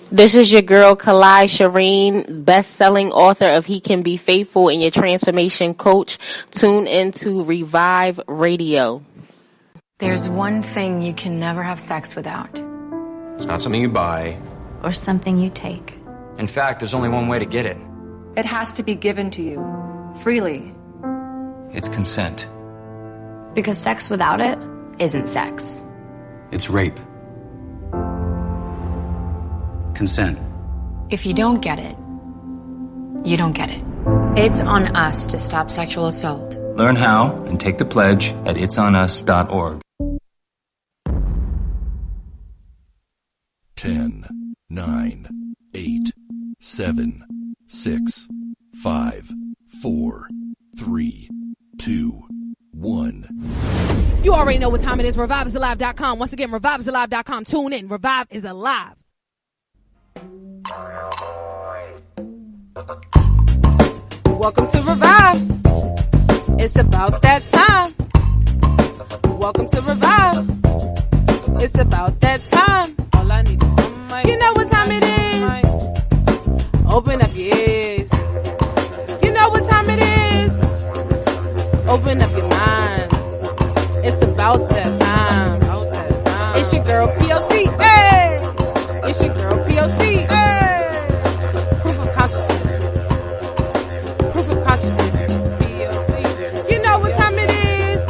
This is your girl, Kalai Shireen, best-selling author of He Can Be Faithful and your transformation coach. Tune into Revive Radio. There's one thing you can never have sex without. It's not something you buy. Or something you take. In fact, there's only one way to get it. It has to be given to you, freely. It's consent. Because sex without it isn't sex. It's rape. Consent. If you don't get it, you don't get it. It's on us to stop sexual assault. Learn how and take the pledge at itsonus.org. 10, 9, 8, 7, 6, 5, 4, 3, 2, 1. You already know what time it is. ReviveIsAlive.com. Once again, ReviveIsAlive.com. Tune in. Revive is alive. Welcome to Revive. It's about that time. Welcome to Revive. It's about that time. All I need is one mic. You know what time it is. Open up your ears. You know what time it is. Open up your mind. It's about that time. It's your girl P.O.C. Hey! It's your girl P.O.C. Hey! Proof of consciousness. Proof of consciousness. P.O.C. You know what time it is.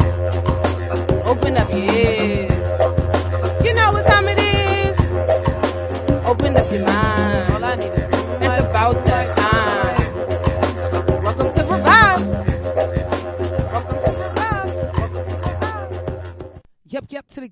Open up your ears. You know what time it is. Open up your mind. All I need is it's about that time. Welcome to Revive. Welcome to Revive. Welcome to Revive. Yep to the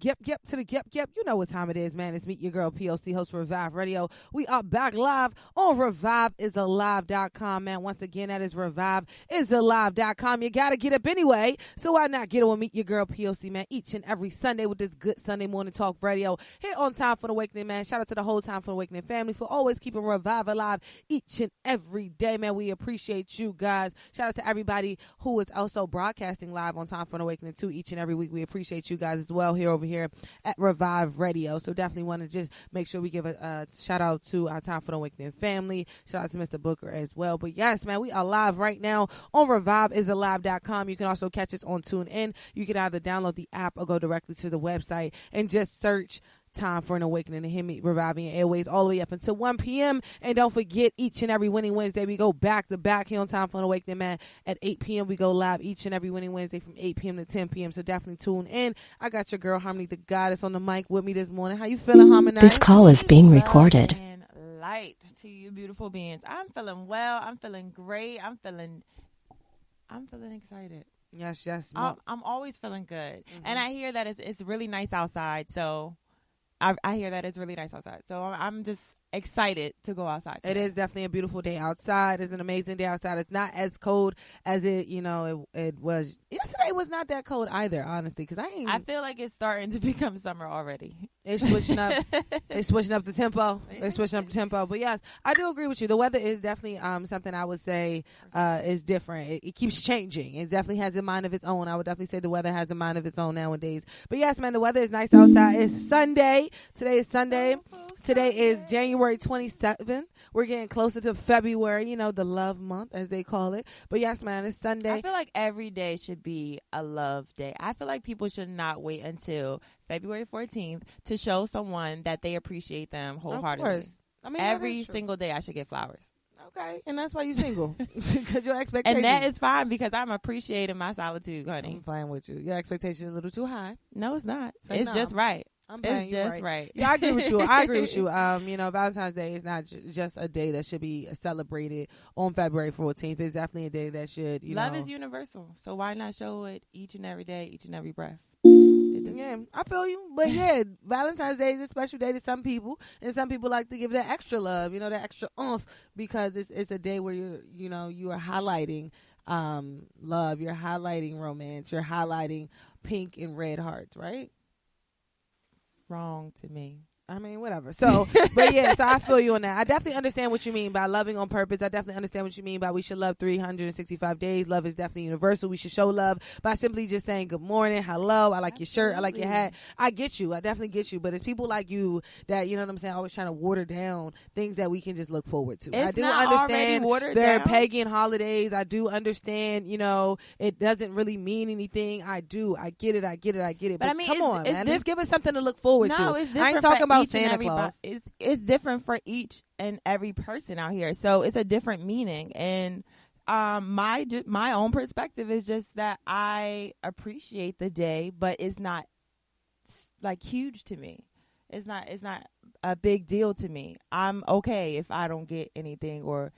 yep. You know what time it is, man. It's Meet Your Girl P.O.C, host of Revive Radio. We are back live on ReviveIsAlive.com, man. Once again, that is ReviveIsAlive.com. You got to get up anyway, so why not get on Meet Your Girl P.O.C, man, each and every Sunday with this good Sunday morning talk radio here on Time for the Awakening, man. Shout out to the whole Time for the Awakening family for always keeping Revive alive each and every day, man. We appreciate you guys. Shout out to everybody who is also broadcasting live on Time for the Awakening too each and every week. We appreciate you guys as well here over here at Revive Radio. So definitely want to just make sure we give a shout out to our Time for the Awakening family. Shout out to Mr. Booker as well. But yes, man, we are live right now on ReviveIsAlive.com. You can also catch us on TuneIn. You can either download the app or go directly to the website and just search Time for an Awakening and hear me reviving your airways all the way up until 1 p.m. And don't forget, each and every winning Wednesday, we go back to back here on Time for an Awakening, man. At 8 p.m., we go live each and every winning Wednesday from 8 p.m. to 10 p.m. So definitely tune in. I got your girl, Harmony the Goddess, on the mic with me this morning. How you feeling, Harmony? This call is being recorded. And light to you beautiful beings. I'm feeling well. I'm feeling great. I'm feeling excited. Yes. I'm always feeling good. Mm-hmm. And I hear that it's really nice outside, so I hear that it's really nice outside. So I'm just excited to go outside today. It is definitely a beautiful day outside. It's an amazing day outside. It's not as cold as it was. Yesterday was not that cold either, honestly, because I feel like it's starting to become summer already. It's switching up. It's switching up the tempo. It's switching up the tempo. But yes, I do agree with you. The weather is definitely something I would say is different. It keeps changing. It definitely has a mind of its own. I would definitely say the weather has a mind of its own nowadays. But yes, man, the weather is nice outside. It's Sunday. Today is Sunday. Today is January 27th. We're getting closer to February, the love month, as they call it. But yes, man, it's Sunday. I feel like every day should be a love day. I feel like people should not wait until February 14th to show someone that they appreciate them wholeheartedly. Of course. I mean, every single day I should get flowers. Okay, and that's why you're single. Because your expectations. And that is fine because I'm appreciating my solitude, honey. I'm playing with you. Your expectations are a little too high. No, it's not. It's just right. It's just right. Yeah, I agree with you. Valentine's Day is not just a day that should be celebrated on February 14th. It's definitely a day that should, Love is universal. So why not show it each and every day, each and every breath? Yeah, I feel you. But yeah, Valentine's Day is a special day to some people. And some people like to give that extra love, that extra oomph, because it's a day where you are highlighting love. You're highlighting romance. You're highlighting pink and red hearts, right? Wrong to me. I mean, whatever. So, but yeah, so I feel you on that. I definitely understand what you mean by loving on purpose. I definitely understand what you mean by we should love 365 days. Love is definitely universal. We should show love by simply just saying good morning, hello, I like your shirt, I like your hat. I get you. I definitely get you. But it's people like you that, you know what I'm saying, always trying to water down things that we can just look forward to. It's I do not understand they're pagan holidays. I do understand, you know, it doesn't really mean anything. I do. I get it. But I mean, come on, man. Let's give us something to look forward to. No, it's different. I ain't talking about each Santa Claus. It's different for each and every person out here, so it's a different meaning. And my own perspective is just that I appreciate the day, but it's not like huge to me. It's not a big deal to me. I'm okay if I don't get anything, or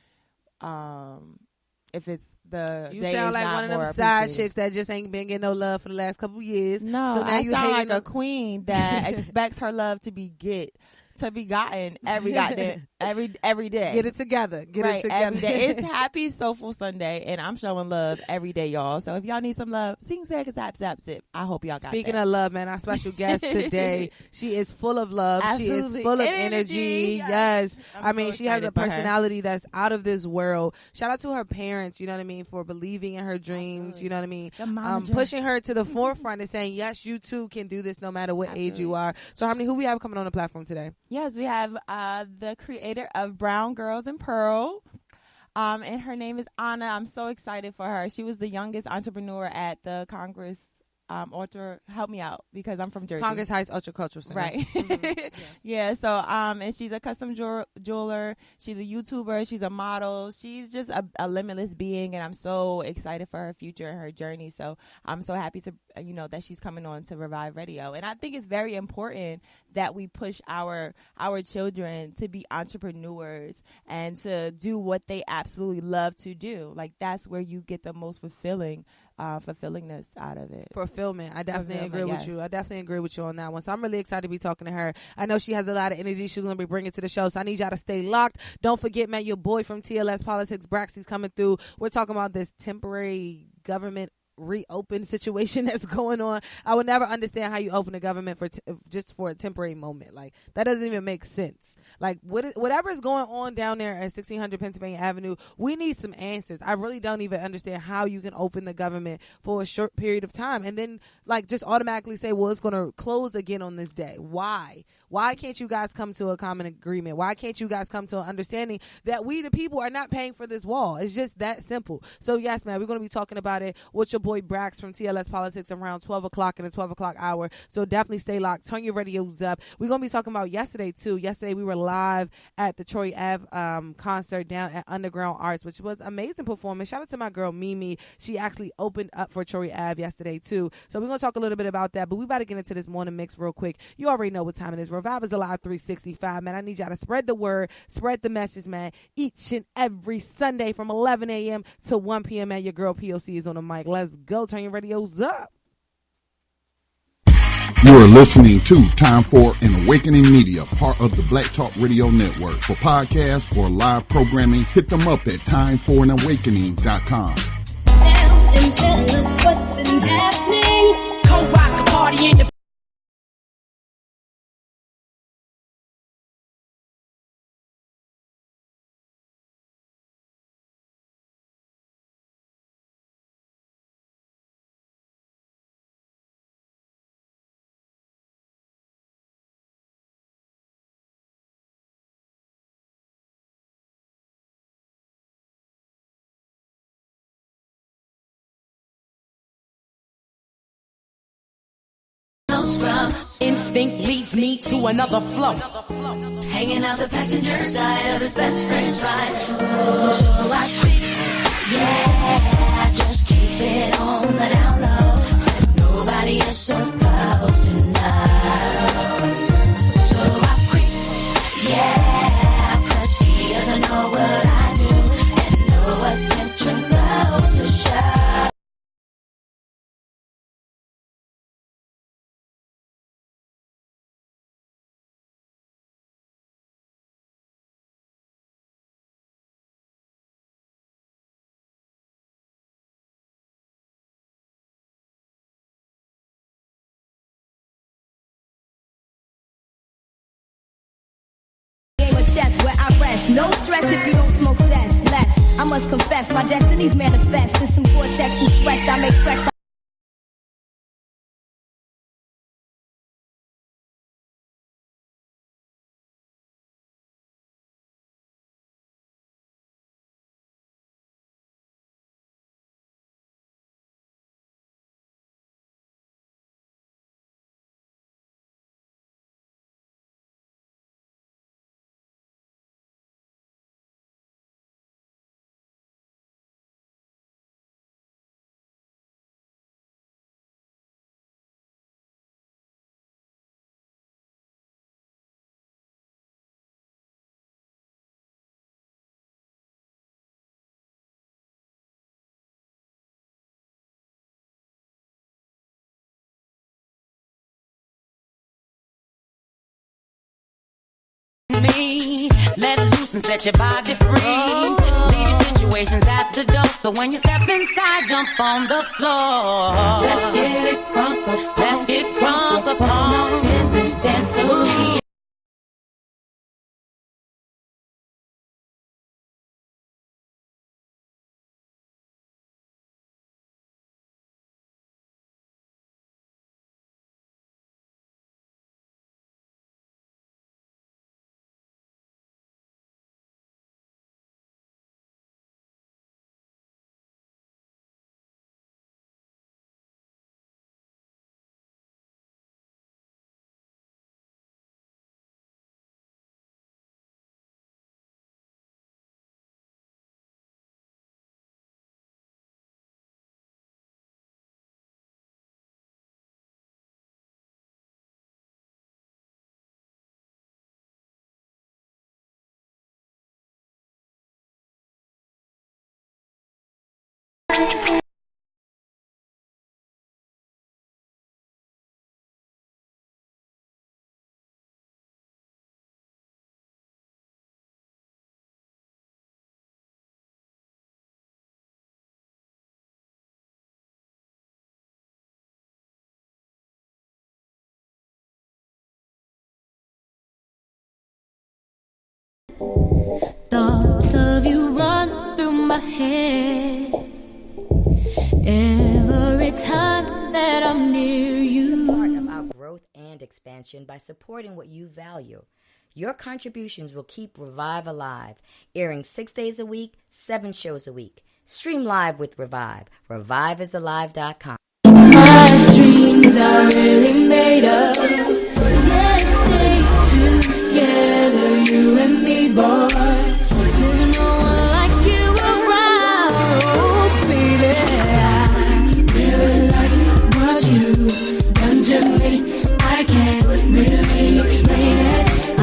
if it's the you day sound is like not one of them more side chicks that just ain't been getting no love for the last couple of years. No, so now I you sound hating like a queen that expects her love to be gotten every goddamn every day. Get it together. Get it together. Every day. It's Happy Soulful Sunday, and I'm showing love every day, y'all. So if y'all need some love, sing, zag, zap, zap, zip. I hope y'all got that. Speaking of love, man, our special guest today, she is full of love. Absolutely. She is full of energy. Yes. I mean, she has a personality that's out of this world. Shout out to her parents, you know what I mean, for believing in her dreams, you know what I mean? Pushing her to the forefront and saying, yes, you too can do this no matter what age you are. So who we have coming on the platform today? Yes, we have the creator of Brown Girls and Pearl. And her name is Ahnah. I'm so excited for her. She was the youngest entrepreneur at the Congress Ultra. Help me out because I'm from Jersey. Congress Heights Ultra Cultural Center. Right. Mm-hmm. Yes. Yeah. So and she's a custom jeweler. She's a YouTuber. She's a model. She's just a limitless being, and I'm so excited for her future and her journey. So I'm so happy to that she's coming on to Revive Radio. And I think it's very important that we push our children to be entrepreneurs and to do what they absolutely love to do. Like that's where you get the most fulfillingness out of it. Fulfillment. I definitely agree with you. I definitely agree with you on that one. So I'm really excited to be talking to her. I know she has a lot of energy she's going to be bringing to the show. So I need y'all to stay locked. Don't forget, man, your boy from TLS Politics, Braxy's coming through. We're talking about this temporary government reopen situation that's going on. I would never understand how you open a government for just for a temporary moment. Like that doesn't even make sense. Like whatever is going on down there at 1600 Pennsylvania Avenue, we need some answers. I really don't even understand how you can open the government for a short period of time and then like just automatically say, well, it's going to close again on this day. Why can't you guys come to a common agreement? Why can't you guys come to an understanding that we the people are not paying for this wall? It's just that simple. So yes, man, we're going to be talking about it with your boy Brax from TLS Politics around 12 o'clock in the 12 o'clock hour. So definitely stay locked. Turn your radios up. We're going to be talking about yesterday too. Yesterday we were live at the Troy Ave concert down at Underground Arts, which was amazing performance. Shout out to my girl Mimi. She actually opened up for Troy Ave yesterday too. So we're going to talk a little bit about that, but we about to get into this morning mix real quick. You already know what time it is. Revive is Alive 365, man. I need y'all to spread the word, spread the message, man. Each and every Sunday from 11 a.m. to 1 p.m. Your girl P.O.C. is on the mic. Let's go. Turn your radios up. You are listening to Time for an Awakening Media, part of the Black Talk Radio Network. For podcasts or live programming, hit them up at timeforanawakening.com. And tell us what's been happening. Come rock the party in the scrub. Instinct leads me to another flow. Hanging out the passenger side of his best friend's ride. So I quit. Yeah, just keep it on the down low. Said nobody is supposed to know. So I quit. Yeah, 'cause he doesn't know what I do. And no attention goes to show. No stress if you don't smoke cess. Less, I must confess, my destiny's manifest. There's some cortex and sweats, I make tracks. Me, let loose and set your body free. Leave your situations at the door, so when you step inside, jump on the floor. Let's get it crunk up, let's get crunk up on in this dancery. Thoughts of you run through my head every time that I'm near you. Be part of our growth and expansion by supporting what you value. Your contributions will keep Revive alive, airing 6 days a week, 7 shows a week. Stream live with Revive. ReviveIsAlive.com. My dreams are really made up. Let's stay together, you and me, boy. There's no one like you around, baby. I really like what you've done to me. I can't really explain it. I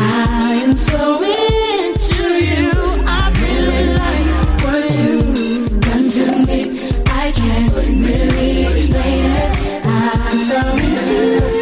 am so into you. I really like what you've done to me. I can't really explain it. I'm so into you.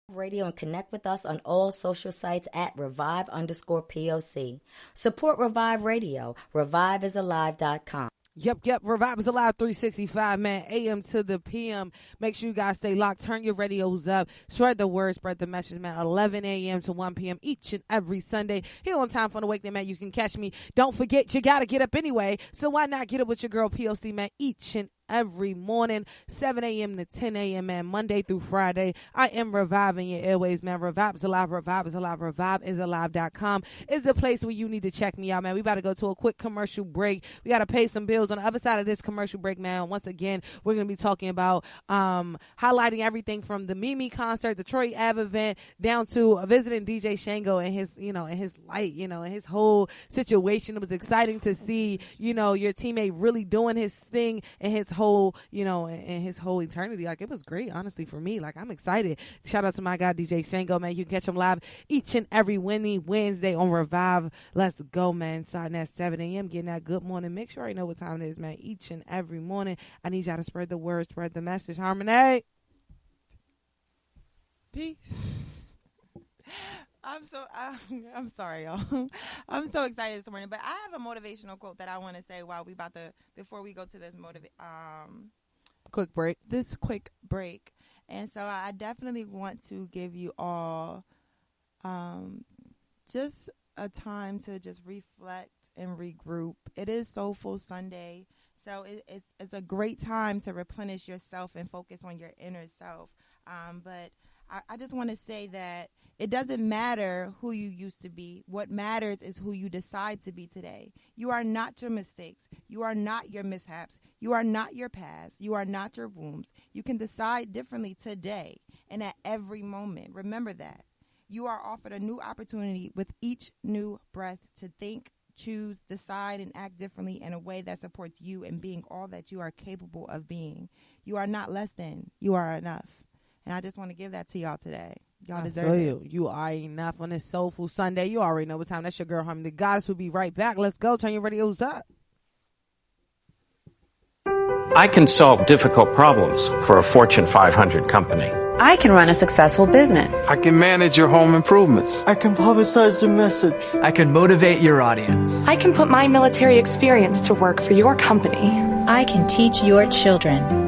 Radio and connect with us on all social sites at Revive_P.O.C. Support Revive Radio. ReviveIsAlive.com. Yep. Revive is alive 365, man. AM to the PM. Make sure you guys stay locked. Turn your radios up. Spread the word, spread the message, man. 11 a.m. to 1 p.m. each and every Sunday. Here on Time for the Awakening, man. You can catch me. Don't forget, you got to get up anyway. So why not get up with your girl P.O.C, man, each and every morning, 7 a.m. to 10 a.m., man, Monday through Friday. I am reviving your airways, man. Revive is alive. Revive is alive. ReviveIsAlive.com is the place where you need to check me out, man. We about to go to a quick commercial break. We got to pay some bills. On the other side of this commercial break, man, once again, we're going to be talking about highlighting everything from the Mimi concert, the Troy Ave event, down to visiting DJ Shango and his, and his light, and his whole situation. It was exciting to see, your teammate really doing his thing and his whole, and his whole eternity. Like, it was great, honestly, for me. Like, I'm excited. Shout out to my guy, DJ Shango, man. You can catch him live each and every Wednesday on Revive. Let's go, man. Starting at 7 a.m., getting that good morning. Make sure I know what time it is, man. Each and every morning. I need y'all to spread the word, spread the message. Harmony. Peace. I'm sorry, y'all. I'm so excited this morning, but I have a motivational quote that I want to say before we go to this quick break. This quick break. And so I definitely want to give you all just a time to just reflect and regroup. It is Soulful Sunday, so it's a great time to replenish yourself and focus on your inner self. But I just want to say that it doesn't matter who you used to be. What matters is who you decide to be today. You are not your mistakes. You are not your mishaps. You are not your past. You are not your wounds. You can decide differently today and at every moment. Remember that. You are offered a new opportunity with each new breath to think, choose, decide, and act differently in a way that supports you in being all that you are capable of being. You are not less than. You are enough. And I just want to give that to y'all today. Y'all deserve it. You are enough on this Soulful Sunday. You already know what time. That's your girl, Harmony. The goddess will be right back. Let's go. Turn your radios up. I can solve difficult problems for a Fortune 500 company. I can run a successful business. I can manage your home improvements. I can publicize your message. I can motivate your audience. I can put my military experience to work for your company. I can teach your children.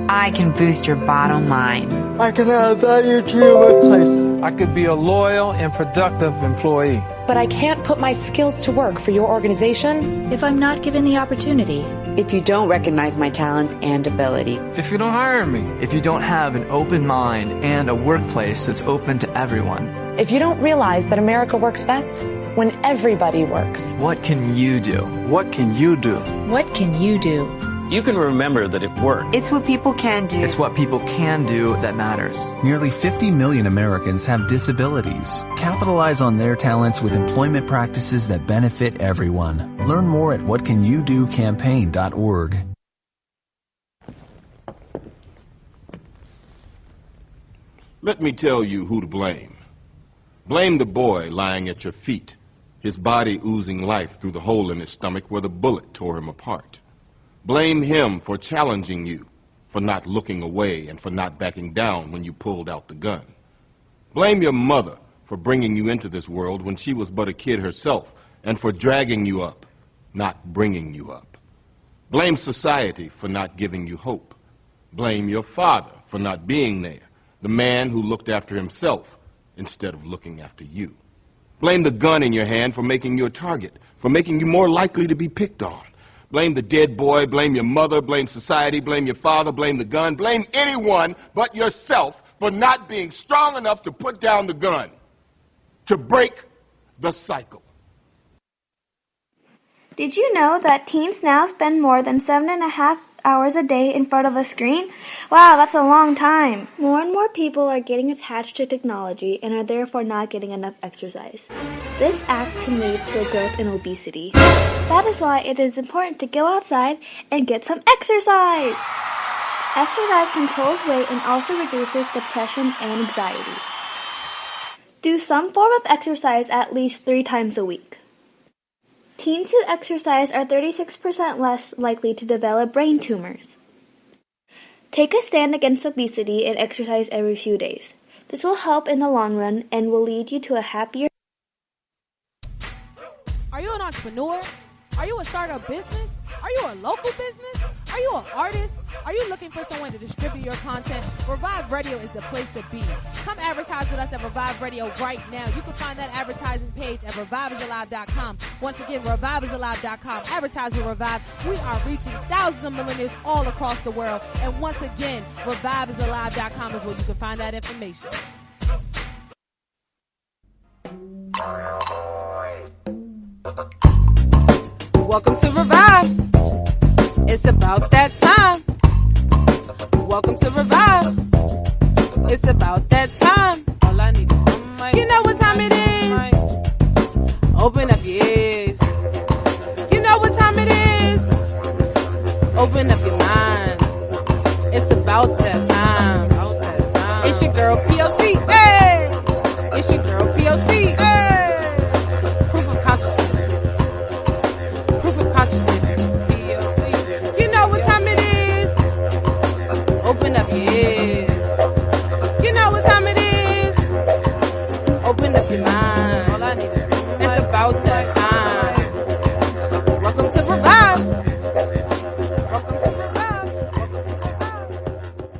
I can boost your bottom line. I can add value to your workplace. I could be a loyal and productive employee. But I can't put my skills to work for your organization if I'm not given the opportunity. If you don't recognize my talents and ability. If you don't hire me. If you don't have an open mind and a workplace that's open to everyone. If you don't realize that America works best when everybody works. What can you do? What can you do? What can you do? You can remember that it worked. It's what people can do. It's what people can do that matters. Nearly 50 million Americans have disabilities. Capitalize on their talents with employment practices that benefit everyone. Learn more at whatcanyoudocampaign.org. Let me tell you who to blame. Blame the boy lying at your feet, his body oozing life through the hole in his stomach where the bullet tore him apart. Blame him for challenging you, for not looking away and for not backing down when you pulled out the gun. Blame your mother for bringing you into this world when she was but a kid herself and for dragging you up, not bringing you up. Blame society for not giving you hope. Blame your father for not being there, the man who looked after himself instead of looking after you. Blame the gun in your hand for making you a target, for making you more likely to be picked on. Blame the dead boy, blame your mother, blame society, blame your father, blame the gun, blame anyone but yourself for not being strong enough to put down the gun, to break the cycle. Did you know that teens now spend more than 7.5 hours a day in front of a screen? Wow, that's a long time. More and more people are getting attached to technology and are therefore not getting enough exercise. This act can lead to a growth in obesity. That is why it is important to go outside and get some exercise. Exercise controls weight and also reduces depression and anxiety. Do some form of exercise at least 3 times a week. Teens who exercise are 36% less likely to develop brain tumors. Take a stand against obesity and exercise every few days. This will help in the long run and will lead you to a happier. Are you an entrepreneur? Are you a startup business? Are you a local business? Are you an artist? Are you looking for someone to distribute your content? Revive Radio is the place to be. Come advertise with us at Revive Radio right now. You can find that advertising page at reviveisalive.com. Once again, reviveisalive.com. Advertise with Revive. We are reaching thousands of millennials all across the world. And once again, reviveisalive.com is where you can find that information. Welcome to Revive. It's about that time. Welcome to Revive. It's about that time. All I need is one mic. You know what time it is. Open up your ears. You know what time it is. Open up your mind. It's about that time. It's your girl P.O.C. Hey! It's your girl P.O.C. Hey! Proof of consciousness. Proof of consciousness. P.O.C. You know what time it is. Open up your ears. You know what time it is. Open up your mind. All I need is it's about that time. Welcome to Revive.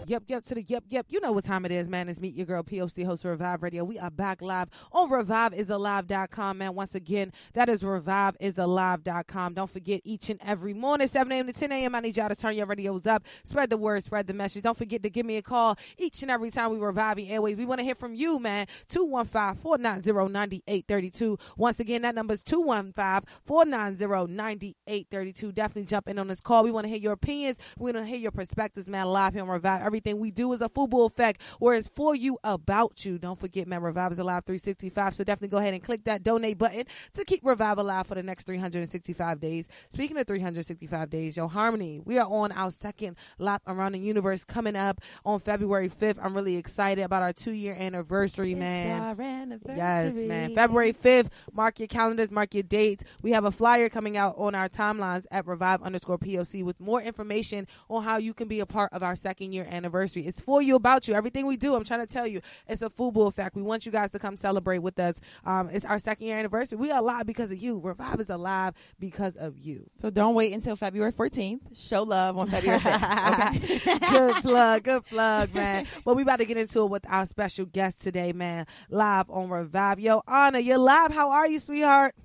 Yep, to the yep. You know what time it is, man. It's Meet Your Girl, P.O.C, host of Revive Radio. We are back live on reviveisalive.com, man. Once again, that is reviveisalive.com. Don't forget, each and every morning, 7 a.m. to 10 a.m., I need y'all to turn your radios up. Spread the word, spread the message. Don't forget to give me a call each and every time we revive your airways. We want to hear from you, man. 215-490-9832. Once again, that number is 215-490-9832. Definitely jump in on this call. We want to hear your opinions. We want to hear your perspectives, man, live here on Revive. Everything we do is a FUBU effect, where it's for you, about you. Don't forget, man, Revive is Alive 365. So definitely go ahead and click that donate button to keep Revive alive for the next 365 days. Speaking of 365 days, yo, Harmony, we are on our second lap around the universe coming up on February 5th. I'm really excited about our 2-year anniversary, man. It's our anniversary. Yes, man. February 5th. Mark your calendars, mark your dates. We have a flyer coming out on our timelines at Revive_POC with more information on how you can be a part of our 2nd year anniversary. It's for you, about you. Everything we do, I'm trying to tell you, it's a FUBU effect. We want you guys to come celebrate with us. It's our 2nd year anniversary. We are alive because of you. Revive is alive because of you. So don't wait until February 14th. Show love on February 5th. Okay. Good plug, man. Well, we about to get into it with our special guest today, man. Live on Revive. Yo, Ahnah, you're live. How are you, sweetheart?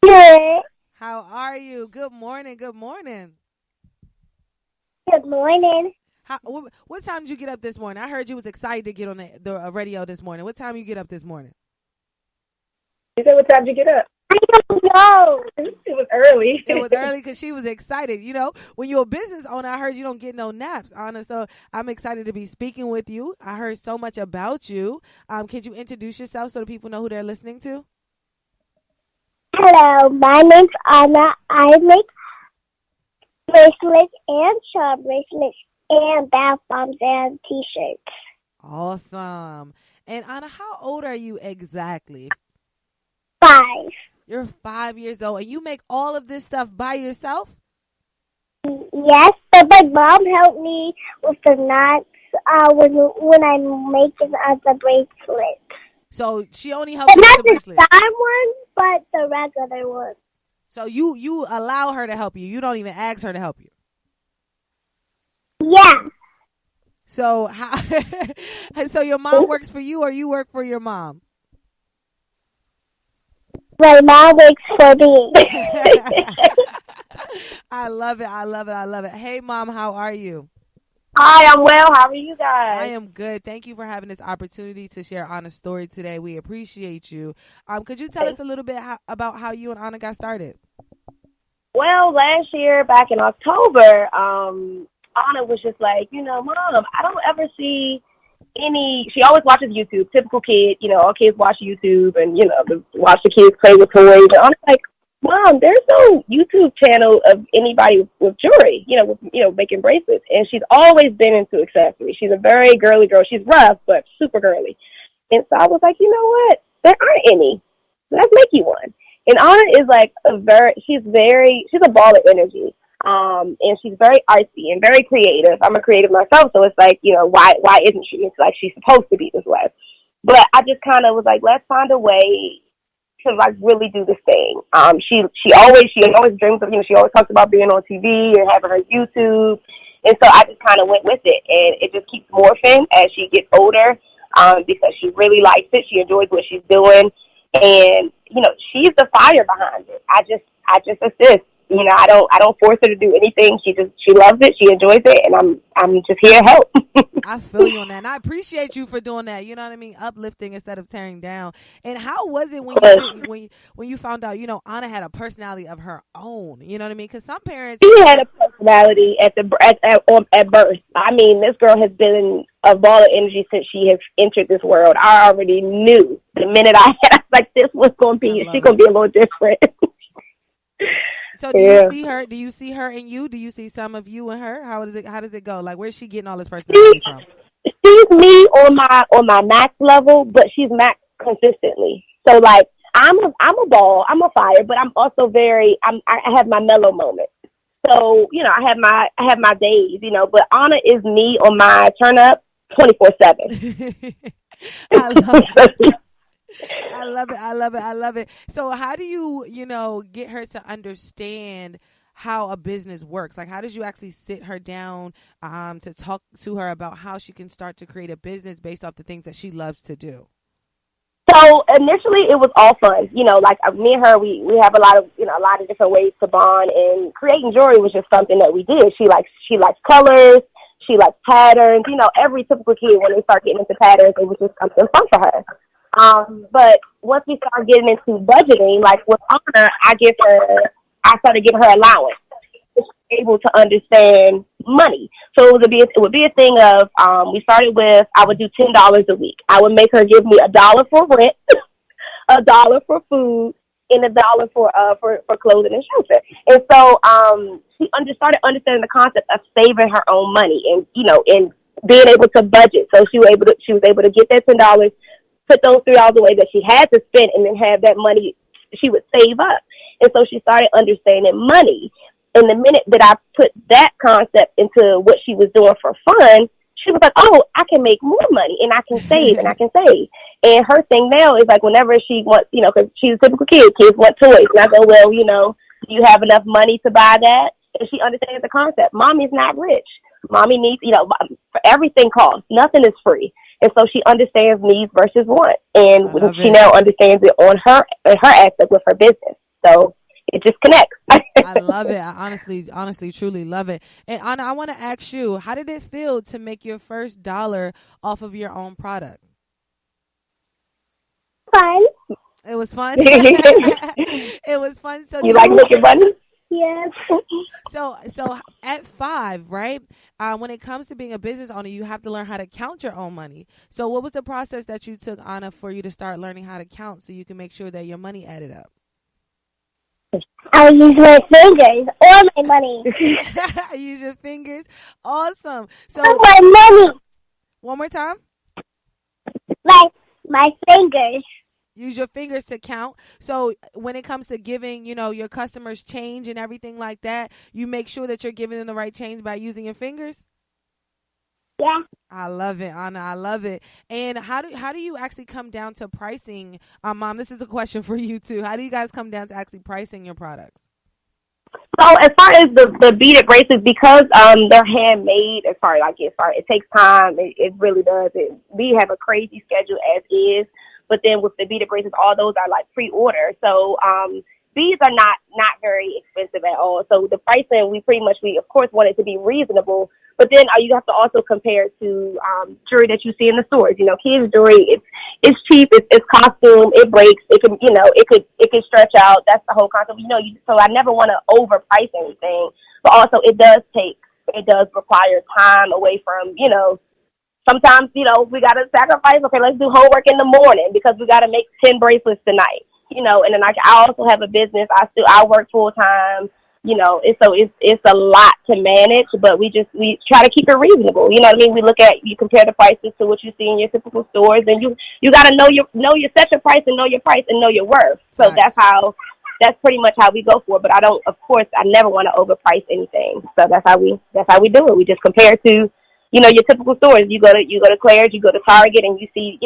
Good. How are you? Good morning. Good morning. What time did you get up this morning? I heard you was excited to get on the radio this morning. What time you get up this morning? You said, what time did you get up? I don't know. It was early. It was early because she was excited. You know, when you're a business owner, I heard you don't get no naps, Ahnah. So I'm excited to be speaking with you. I heard so much about you. Could you introduce yourself so the people know who they're listening to? Hello, my name's Ahnah. I make bracelets and charm bracelets and bath bombs and T-shirts. Awesome. And Ahnah, how old are you exactly? 5. You're 5 years old, and you make all of this stuff by yourself? Yes, but my mom helped me with the knots when I'm making the bracelet. So she only helps you with the bracelet? Not the star one, but the regular one. So you allow her to help you. You don't even ask her to help you. Yeah. So so your mom works for you, or you work for your mom? My mom works for me. I love it. Hey, Mom, how are you? Hi, I'm well. How are you guys? I am good. Thank you for having this opportunity to share Ahnah's story today. We appreciate you. Could you tell us a little bit about how you and Ahnah got started? Well, last year, back in October, Ahnah was just like, Mom, I don't ever see she always watches YouTube, typical kid, all kids watch YouTube and, watch the kids play with toys. And Ahnah's like, Mom, there's no YouTube channel of anybody with jewelry, making bracelets. And she's always been into accessories. She's a very girly girl. She's rough, but super girly. And so I was like, you know what? There aren't any. Let's make you one. And Ahnah is like she's a ball of energy. And she's very artsy and very creative. I'm a creative myself, so it's like, why isn't she? It's like she's supposed to be this way. But I just kind of was like, let's find a way to like really do this thing. She always dreams of, she always talks about being on TV and having her YouTube. And so I just kind of went with it, and it just keeps morphing as she gets older, because she really likes it. She enjoys what she's doing, and she's the fire behind it. I just assist. I don't force her to do anything. She loves it. She enjoys it, and I'm just here to help. I feel you on that, and I appreciate you for doing that. You know what I mean? Uplifting instead of tearing down. And how was it when you found out, Ahnah had a personality of her own? You know what I mean? Because some parents, she had a personality at birth. I mean, this girl has been a ball of energy since she has entered this world. I already knew the minute I was like, this was going to be. She's going to be a little different. So do you see her? Do you see her in you? Do you see some of you in her? How does it go? Like, where's she getting all this personality from? She's me on my max level, but she's max consistently. So like, I'm a ball, I'm a fire, but I'm also I have my mellow moments. So I have my days, But Ahnah is me on my turn up 24/7. I love it. I love it. So how do you, get her to understand how a business works? Like, how did you actually sit her down to talk to her about how she can start to create a business based off the things that she loves to do? So initially it was all fun. Like me and her, we have a lot of different ways to bond, and creating jewelry was just something that we did. She likes colors. She likes patterns. Every typical kid, when they start getting into patterns, it was just something fun for her. But once we started getting into budgeting, like with Ahnah, I started giving her allowance. She was able to understand money. So it would be a thing of, we started with, I would do $10 a week. I would make her give me $1 for rent, $1 for food, and $1 for clothing and shelter. And so, she started understanding the concept of saving her own money and, and being able to budget. So she was able to get that $10, put those $3 away that she had to spend, and then have that money she would save up. And so she started understanding money. And the minute that I put that concept into what she was doing for fun, she was like, oh, I can make more money, and I can save, and I can save. And her thing now is like, whenever she wants, because she's a typical kid, kids want toys. And I go, well, do you have enough money to buy that? And she understands the concept. Mommy's not rich. Mommy needs, everything costs. Nothing is free. And so she understands needs versus want. And she now understands it on her aspect with her business. So it just connects. I love it. I honestly, truly love it. And Ahnah, I want to ask you, how did it feel to make your first dollar off of your own product? Fun. It was fun? It was fun. So you like making money? Yes. So at 5, right? When it comes to being a business owner, you have to learn how to count your own money. So what was the process that you took, Ahnah, for you to start learning how to count so you can make sure that your money added up? I use my fingers or my money. Use your fingers. Awesome. So my money. One more time. My fingers. Use your fingers to count. So when it comes to giving, your customers change and everything like that, you make sure that you're giving them the right change by using your fingers? Yeah. I love it, Ahnah. I love it. And how do you actually come down to pricing? Mom, this is a question for you too. How do you guys come down to actually pricing your products? So as far as the beaded bracelets, because they're handmade, it takes time. It really does. We have a crazy schedule as is. But then with the beaded bracelets, all those are like pre-order. So beads are not very expensive at all. So the pricing, we of course want it to be reasonable. But then you have to also compare it to jewelry that you see in the stores. Kids jewelry, it's cheap, it's costume, it breaks, it can stretch out. That's the whole concept. So I never want to overprice anything. But also it does require time away from, sometimes, we got to sacrifice. Okay, let's do homework in the morning because we got to make 10 bracelets tonight, and then I also have a business. I work full time, it's a lot to manage, but we try to keep it reasonable. You know what I mean? You compare the prices to what you see in your typical stores, and you got to set your price and know your price and know your worth. So Right. that's pretty much how we go for it. But I never want to overprice anything. So that's how we do it. We just compare to, your typical stores. You go to Claire's, you go to Target, and you see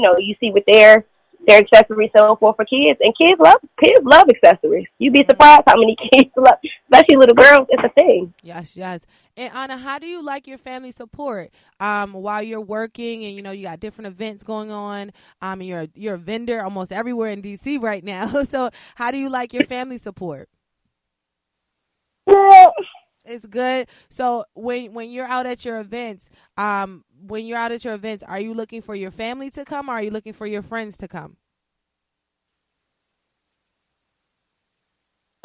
what their their accessories sold for kids, and kids love accessories. You'd be surprised how many kids love, especially little girls. It's a thing. Yes. And Ahnah, how do you like your family support while you're working and you got different events going on? And you're a vendor almost everywhere in DC right now. So how do you like your family support? Good. It's good. So when you're out at your events, are you looking for your family to come, or are you looking for your friends to come?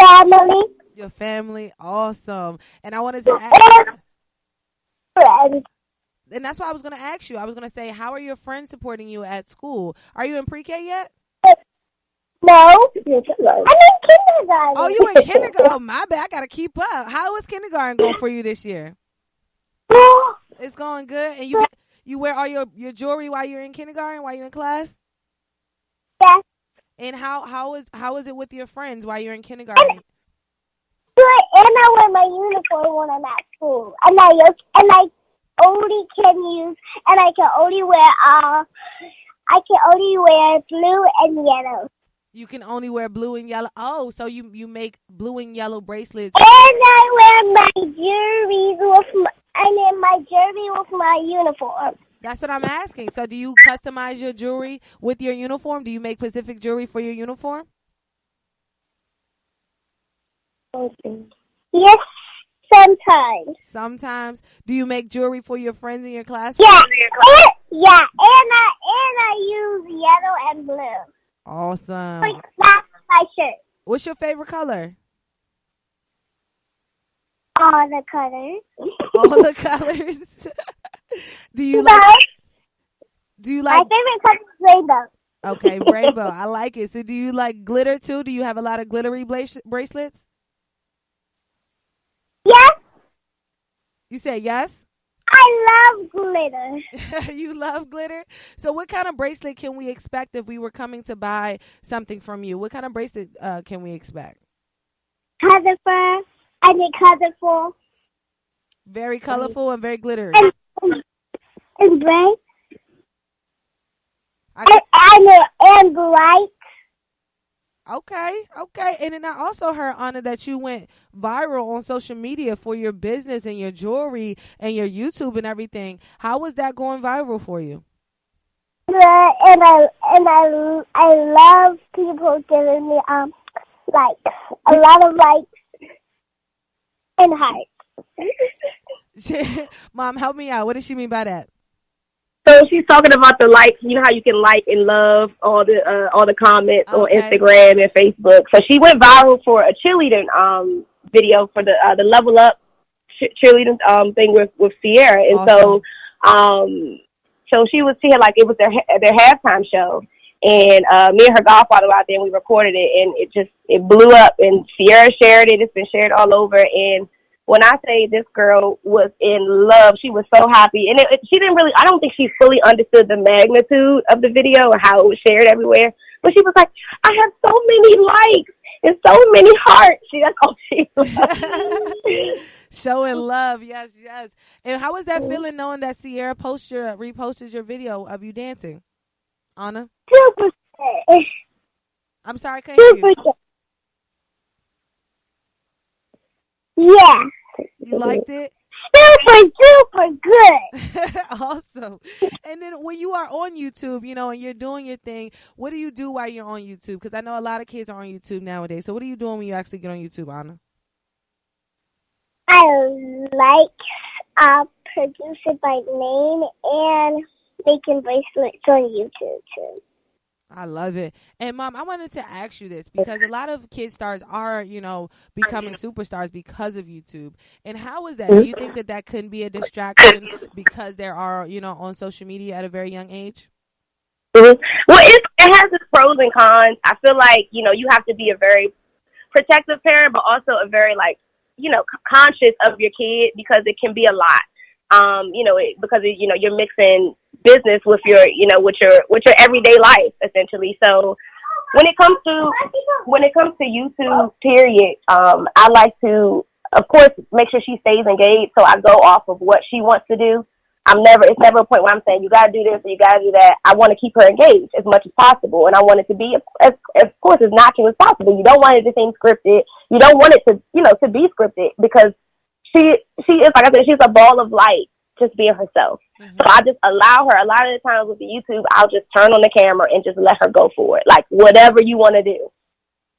Family. Your family, awesome. And I wanted to ask, Friends. and that's why I was going to ask you. I was going to say, how are your friends supporting you at school? Are you in pre-K yet? No. I'm in kindergarten. Oh, you in kindergarten? Oh, my bad. I got to keep up. How is kindergarten going for you this year? It's going good. And you wear all your jewelry while you're in kindergarten, while you're in class? Yes. And how is it with your friends while you're in kindergarten? And I wear my uniform when I'm at school. And I only can use, and I can only wear blue and yellow. You can only wear blue and yellow. Oh, so you make blue and yellow bracelets. And I wear my jewelry with my uniform. That's what I'm asking. So do you customize your jewelry with your uniform? Do you make specific jewelry for your uniform? Yes, sometimes. Sometimes. Do you make jewelry for your friends in your class? Yeah. And I use yellow and blue. Awesome. That's my shirt. What's your favorite color? All the colors. All the colors. Do you like? My favorite color is rainbow. Okay, rainbow. I like it. So do you like glitter too? Do you have a lot of glittery bracelets? Yes. You said yes? I love glitter. You love glitter? So what kind of bracelet can we expect if we were coming to buy something from you? What kind of bracelet can we expect? Colorful. I mean colorful. Very colorful and very glittery. And bright. And bright. Okay. And then I also heard, Ahnah, that you went viral on social media for your business and your jewelry and your YouTube and everything. How was that going viral for you? And I love people giving me like a lot of likes and hearts. Mom, help me out. What does she mean by that? So she's talking about the likes. You know how you can like and love all the comments on Instagram and Facebook. So she went viral for a cheerleading video for the Level Up cheerleading thing with Sierra, and awesome. So she had like it was their halftime show, and me and her godfather were out there and we recorded it, and it blew up, and Sierra shared it. It's been shared all over, and when I say this girl was in love, she was so happy. And she didn't really, I don't think she fully understood the magnitude of the video or how it was shared everywhere. But she was like, I have so many likes and so many hearts. That's all she loved. Showing love, yes. And how was that feeling knowing that Sierra reposted your video of you dancing? Ahnah? Super good. I'm sorry, I couldn't hear you. Yeah. You liked it? Super good. Awesome. And then when you are on YouTube, and you're doing your thing, what do you do while you're on YouTube? Because I know a lot of kids are on YouTube nowadays. So what are you doing when you actually get on YouTube, Ahnah? I like producing my name and making bracelets on YouTube too. I love it. And Mom, I wanted to ask you this because a lot of kid stars are, becoming superstars because of YouTube. And how is that? Do you think that couldn't be a distraction because they are, on social media at a very young age? Mm-hmm. Well, it has its pros and cons. I feel like, you have to be a very protective parent, but also a very conscious of your kid because it can be a lot. Because you're mixing business with your everyday life essentially. So when it comes to YouTube, period, I like to, of course, make sure she stays engaged. So I go off of what she wants to do. It's never a point where I'm saying you got to do this or you got to do that. I want to keep her engaged as much as possible, and I want it to be, of course, as natural as possible. You don't want it to seem scripted. You don't want it to, to be scripted, because she is, like I said, she's a ball of light, just being herself. Mm-hmm. So I just allow her. A lot of the times with the YouTube, I'll just turn on the camera and just let her go for it, like whatever you want to do,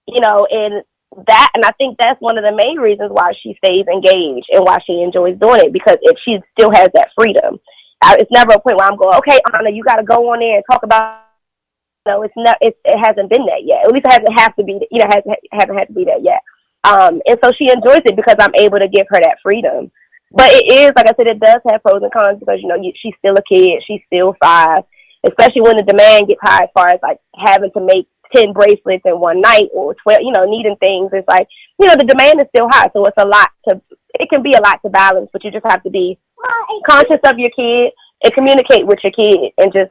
and that, and I think that's one of the main reasons why she stays engaged and why she enjoys doing it, because she still has that freedom. It's never a point where I'm going, okay, Ahnah, you got to go on there and talk about. It hasn't been that yet. At least it hasn't had to be. Hasn't had to be that yet. And so she enjoys it because I'm able to give her that freedom. But it is, like I said, it does have pros and cons, because she's still a kid. She's still 5, especially when the demand gets high as far as like having to make 10 bracelets in one night, or 12, needing things. It's like, the demand is still high. So it can be a lot to balance, but you just have to be conscious of your kid and communicate with your kid, and just,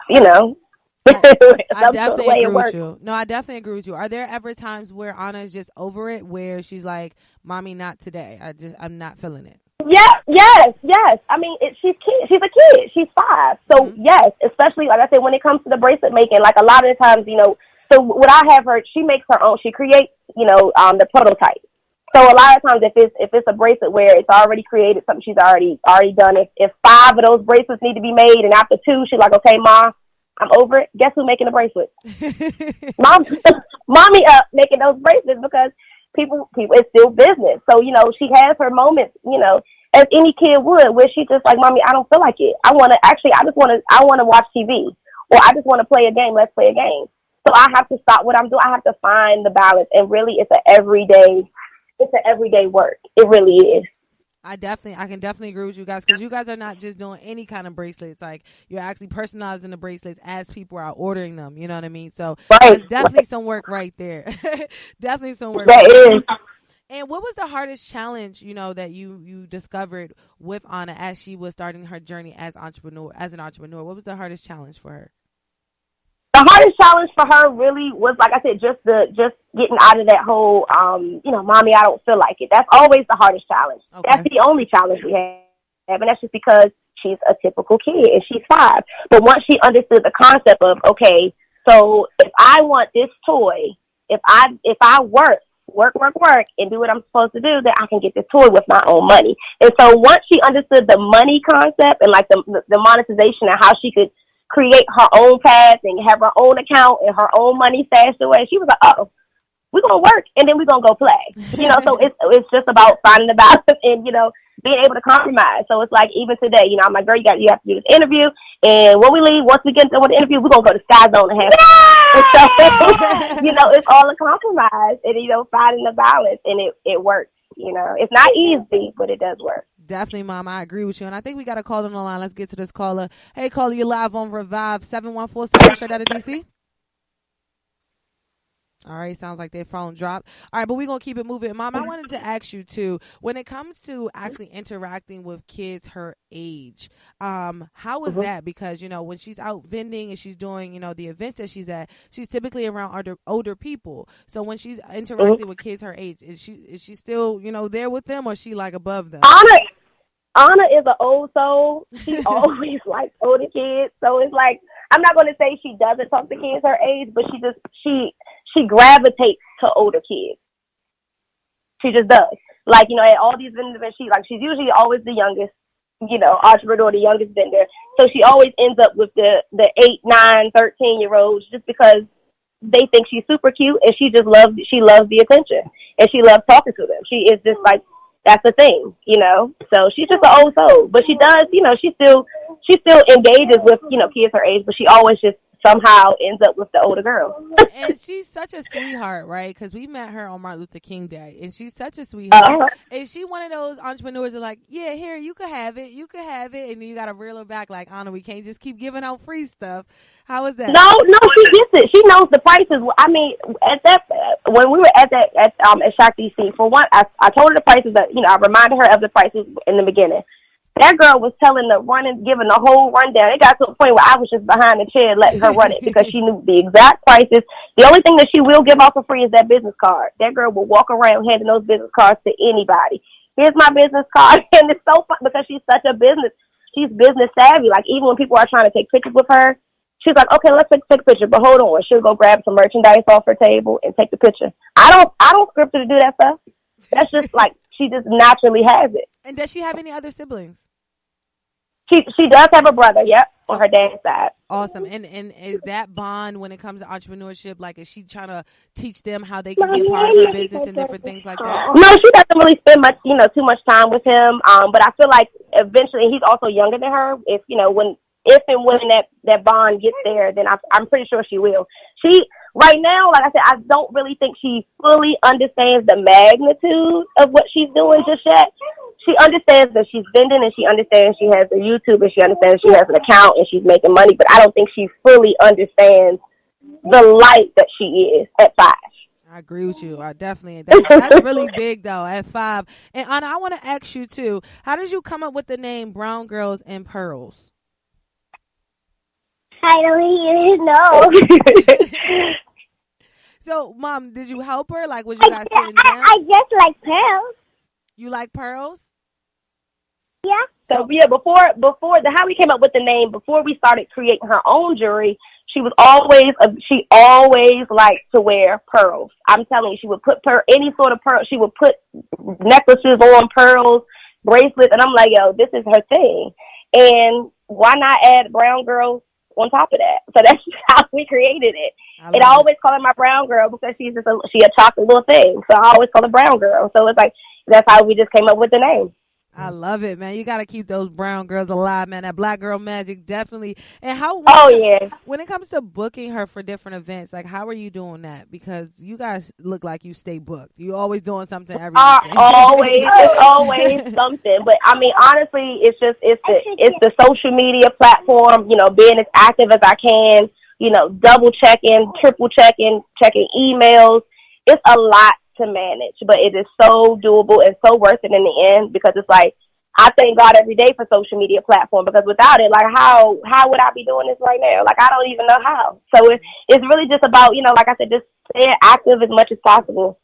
I definitely agree with you. No, I definitely agree with you. Are there ever times where Ahnah is just over it, where she's like, mommy, not today. I'm not feeling it. Yes. I mean, she's a kid. She's 5. So yes, especially, like I said, when it comes to the bracelet making, like a lot of the times, so what I have her, she makes her own. She creates, the prototype. So a lot of times, if it's a bracelet where it's already created, something she's already done. If 5 of those bracelets need to be made, and after 2, she's like, okay, Ma, I'm over it. Guess who's making the bracelets? Mommy up making those bracelets, because people, it's still business. So she has her moments, as any kid would, where she's just like, Mommy, I don't feel like it. I want to watch TV, or I just want to play a game. Let's play a game. So I have to stop what I'm doing. I have to find the balance, and really, it's an everyday work. It really is. I can definitely agree with you guys, because you guys are not just doing any kind of bracelets. Like, you're actually personalizing the bracelets as people are ordering them. You know what I mean? So there's definitely some work right there. Definitely some work. That is. And what was the hardest challenge, that you discovered with Ahnah as she was starting her journey as an entrepreneur? What was the hardest challenge for her? The hardest challenge for her really was, like I said, just getting out of that whole, Mommy, I don't feel like it. That's always the hardest challenge. Okay. That's the only challenge we have, and that's just because she's a typical kid and she's 5. But once she understood the concept of, okay, so if I want this toy, if I work and do what I'm supposed to do, then I can get this toy with my own money. And so once she understood the money concept and like the monetization and how she could create her own path and have her own account and her own money stashed away, she was like, oh, we're going to work and then we're going to go play. So it's just about finding the balance and, being able to compromise. So it's like, even today, I'm like, girl, you have to do this interview. And when we leave, once we get done with the interview, we're going to go to Sky Zone and have fun. So, it's all a compromise and, finding the balance, and it works. It's not easy, but it does work. Definitely, Mom. I agree with you. And I think we got a caller on the line. Let's get to this caller. Hey, caller, you're live on Revive 7147 straight out of DC. All right, sounds like their phone dropped. All right, but we're going to keep it moving. Mom, I wanted to ask you, too, when it comes to actually interacting with kids her age, how is that? Because, when she's out vending and she's doing, the events that she's at, she's typically around older people. So when she's interacting with kids her age, is she still, there with them, or is she, like, above them? Ahnah is an old soul. She always likes older kids. So it's like, I'm not going to say she doesn't talk to kids her age, but she gravitates to older kids. She just does. Like, at all these vendors, she's usually always the youngest, entrepreneur, the youngest vendor. So she always ends up with the 8, 9, 13-year-olds, just because they think she's super cute, and she loves the attention, and she loves talking to them. She is just like, that's the thing, So she's just an old soul, but she does, she still engages with, kids her age, but she always just somehow ends up with the older girl. And she's such a sweetheart, right? Because we met her on Martin Luther King Day, and she's such a sweetheart. And she one of those entrepreneurs that are like, yeah, here, you can have it, and then you got to reel her back like, Ahnah, we can't just keep giving out free stuff. How is that? No, she gets it. She knows the prices. I mean, when we were at Shock DC, for one, I told her the prices that, I reminded her of the prices in the beginning. That girl was giving the whole rundown. It got to a point where I was just behind the chair letting her run it, because she knew the exact prices. The only thing that she will give out for free is that business card. That girl will walk around handing those business cards to anybody. Here's my business card. And it's so fun because she's such a business. she's business savvy. Like, even when people are trying to take pictures with her, she's like, okay, let's take a picture, but hold on. She'll go grab some merchandise off her table and take the picture. I don't script her to do that stuff. That's just like, she just naturally has it. And does she have any other siblings? She does have a brother, yep, on her dad's side. Awesome. And is that bond when it comes to entrepreneurship, like, is she trying to teach them how they can be a part of her business and different things like that? No, she doesn't really spend much, too much time with him. But I feel like eventually, he's also younger than her. If and when that bond gets there, then I'm pretty sure she will. She, right now, like I said, I don't really think she fully understands the magnitude of what she's doing just yet. She understands that she's vending, and she understands she has a YouTube, and she understands she has an account, and she's making money, but I don't think she fully understands the light that she is at 5. I agree with you. I definitely. That's really big, though, at 5. And, Ahnah, I want to ask you, too, how did you come up with the name Brown Girls and Pearls? I don't even know. So, Mom, did you help her? Like, was you guys sitting down? I just like pearls. You like pearls? Yeah. So yeah, before how we came up with the name, before we started creating her own jewelry, she always liked to wear pearls. I'm telling you, she would put any sort of pearl. She would put necklaces on, pearls, bracelets, and I'm like, yo, this is her thing. And why not add Brown Girls on top of that? So that's how we created it. I always call her my brown girl because she's just she a chocolate little thing. So I always call her Brown Girl. So it's like, that's how we just came up with the name. I love it, man. You got to keep those brown girls alive, man. That black girl magic, definitely. And when it comes to booking her for different events, like, how are you doing that? Because you guys look like you stay booked. You always doing something every weekend. It's always something. But I mean, honestly, it's the social media platform. Being as active as I can. Double checking, triple checking emails. It's a lot to manage, but it is so doable and so worth it in the end, because it's like, I thank God every day for social media platform, because without it, like, how would I be doing this right now? Like, I don't even know how. So it's really just about, like I said, just staying active as much as possible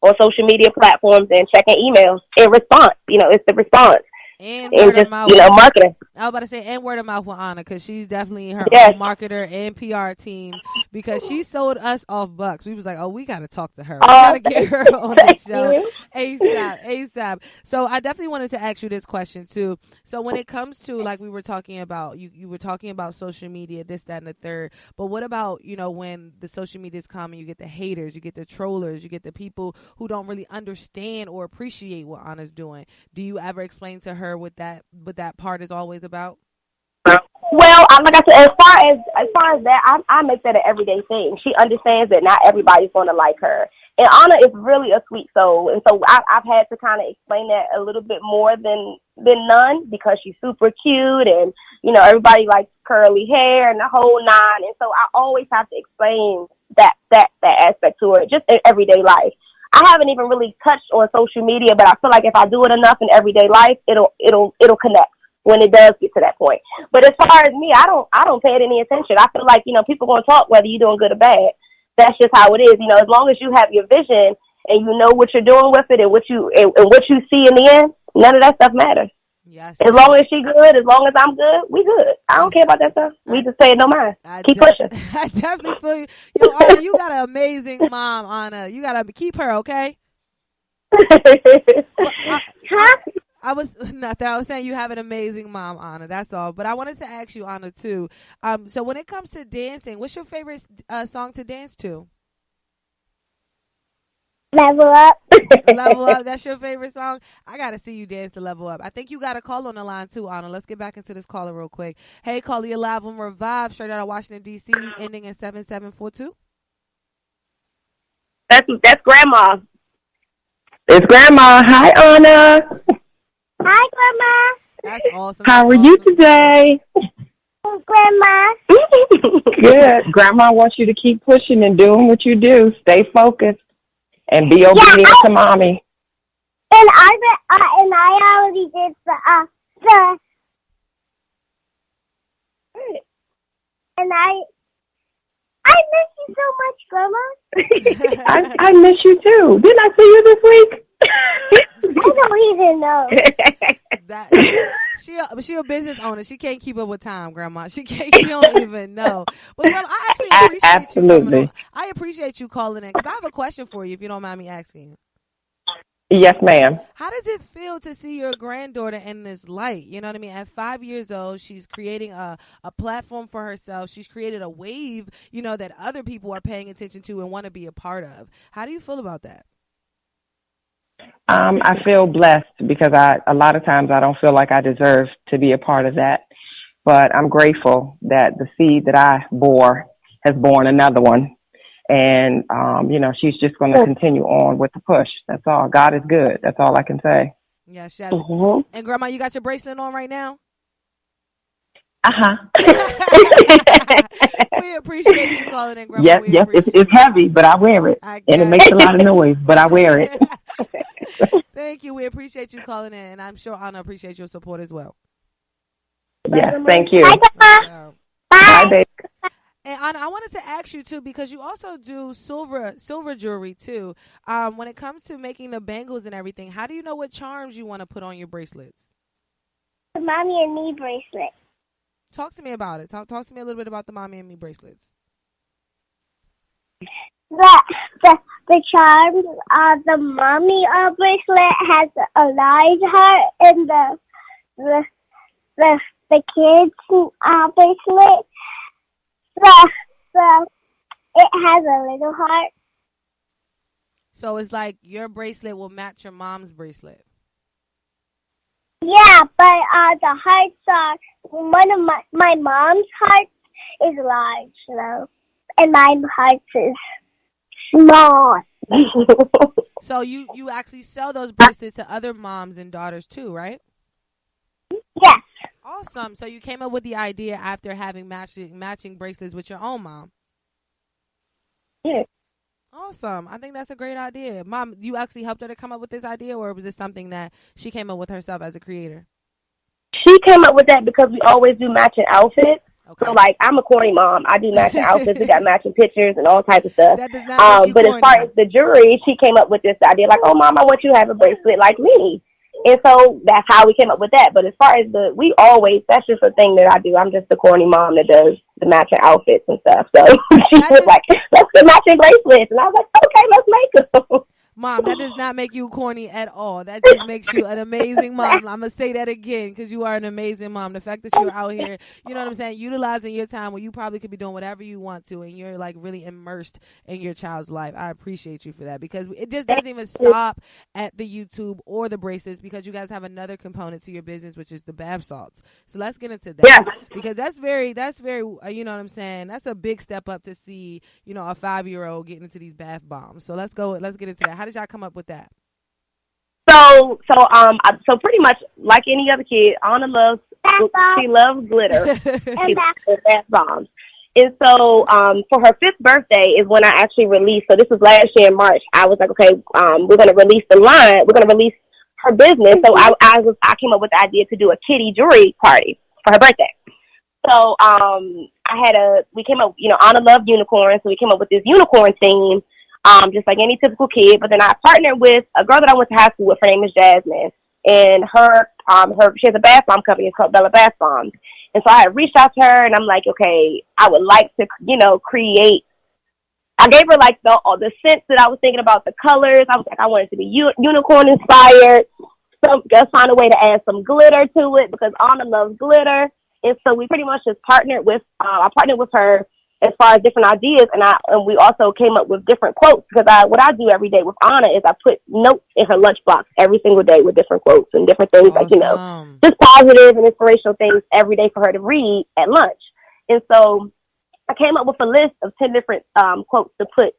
on social media platforms and checking emails in response. It's the response. And word of mouth. Marketing. I was about to say, and word of mouth with Ahnah, because she's definitely her own marketer and PR team, because she sold us off bucks. We was like, oh, we got to talk to her. We got to get her on the show ASAP. So I definitely wanted to ask you this question, too. So when it comes to, like we were talking about, you were talking about social media, this, that, and the third. But what about, when the social medias come and you get the haters, you get the trollers, you get the people who don't really understand or appreciate what Ahnah's doing? Do you ever explain to her what that part is always about? Well, like I said, as far as that, I make that an everyday thing. She understands that not everybody's going to like her, and Ahnah is really a sweet soul, and so I've had to kind of explain that a little bit more than none, because she's super cute, and everybody likes curly hair and the whole nine, and so I always have to explain that aspect to her, just in everyday life. I haven't even really touched on social media, but I feel like if I do it enough in everyday life, it'll connect when it does get to that point. But as far as me, I don't pay it any attention. I feel like, people gonna talk whether you're doing good or bad. That's just how it is. As long as you have your vision and you know what you're doing with it and what you see in the end, none of that stuff matters. Yes. As long as she good, as long as I'm good, we good. I don't care about that stuff. We just say it no mind. Keep pushing. I definitely feel you. Ahnah, you got an amazing mom, Ahnah. You got to keep her, okay? I was nothing. I was saying you have an amazing mom, Ahnah. That's all. But I wanted to ask you, Ahnah, too. So when it comes to dancing, what's your favorite song to dance to? Level Up. Level Up. That's your favorite song? I got to see you dance to Level Up. I think you got a call on the line, too, Ahnah. Let's get back into this caller real quick. Hey, caller, you're live on Revive, straight out of Washington, D.C., ending in 7742. That's Grandma. It's Grandma. Hi, Ahnah. Hi, Grandma. That's awesome. How are you today? Grandma. Good. Grandma wants you to keep pushing and doing what you do. Stay focused and be obedient to mommy. And I already did the and I miss you so much, Grandma. I miss you too. Didn't I see you this week? I don't even know. She a business owner. She can't keep up with time, Grandma. She don't even know. But Grandma, I actually appreciate you coming on. I appreciate you calling in because I have a question for you, if you don't mind me asking. Yes, ma'am. How does it feel to see your granddaughter in this light? You know what I mean? At 5 years old, she's creating a platform for herself. She's created a wave, that other people are paying attention to and want to be a part of. How do you feel about that? I feel blessed because a lot of times I don't feel like I deserve to be a part of that. But I'm grateful that the seed that I bore has born another one. And, she's just going to continue on with the push. That's all. God is good. That's all I can say. Yes, she has. Mm-hmm. And Grandma, you got your bracelet on right now? Uh-huh. We appreciate you calling in, Grandma. Yes, it's heavy, but I wear it. And it makes a lot of noise, but I wear it. Thank you. We appreciate you calling in, and I'm sure Ahnah appreciates your support as well. Yes, thank you. Bye. Bye, baby. And Ahnah, I wanted to ask you too, because you also do silver jewelry too. When it comes to making the bangles and everything, how do you know what charms you want to put on your bracelets? The Mommy and Me bracelet. Talk to me about it. Talk to me a little bit about the Mommy and Me bracelets. The charms the Mommy bracelet has a large heart, and the kids bracelet. It has a little heart. So it's like your bracelet will match your mom's bracelet. Yeah, but the hearts are, one of my mom's hearts is large, and my heart is small. So you actually sell those bracelets to other moms and daughters too, right? Yes. Awesome. So you came up with the idea after having matching bracelets with your own mom. Yeah. Awesome. I think that's a great idea. Mom, you actually helped her to come up with this idea, or was this something that she came up with herself as a creator? She came up with that because we always do matching outfits. Okay. So, I'm a corny mom. I do matching outfits. We got matching pictures and all types of stuff. That does not make you but corny. As far as the jewelry, she came up with this idea, oh, Mom, I want you to have a bracelet like me. And so that's how we came up with that. But as far as that's just a thing that I do. I'm just the corny mom that does the matching outfits and stuff. So she was like, let's get matching bracelets. And I was like, okay, let's make them. Mom, that does not make you corny at all. That just makes you an amazing mom. I'm going to say that again because you are an amazing mom. The fact that you're out here, you know what I'm saying, utilizing your time where you probably could be doing whatever you want to, and you're really immersed in your child's life. I appreciate you for that because it just doesn't even stop at the YouTube or the bracelets, because you guys have another component to your business, which is the bath salts. So let's get into that. Yeah. Because that's very, you know what I'm saying, that's a big step up to see, a 5-year-old getting into these bath bombs. So let's get into that. How did y'all come up with that? So pretty much like any other kid, Ahnah loves glitter. She loves bath bombs. And so for her 5th birthday is when I actually released. So this was last year in March. I was like, okay, we're going to release the line. We're going to release her business. So I came up with the idea to do a kitty jewelry party for her birthday. So we came up, Ahnah loved unicorns, so we came up with this unicorn theme. Just like any typical kid. But then I partnered with a girl that I went to high school with. Her name is Jasmine, and she has a bath bomb company. It's called Bella Bath Bombs. And so I had reached out to her, and I'm like, okay, I would like to, create. I gave her the scents that I was thinking about, the colors. I was like, I want it to be unicorn inspired. So just find a way to add some glitter to it because Ahnah loves glitter. And so we pretty much just partnered with. I partnered with her as far as different ideas, and we also came up with different quotes because what I do every day with Ahnah is I put notes in her lunchbox every single day with different quotes and different things just positive and inspirational things every day for her to read at lunch. And so I came up with a list of 10 different quotes to put,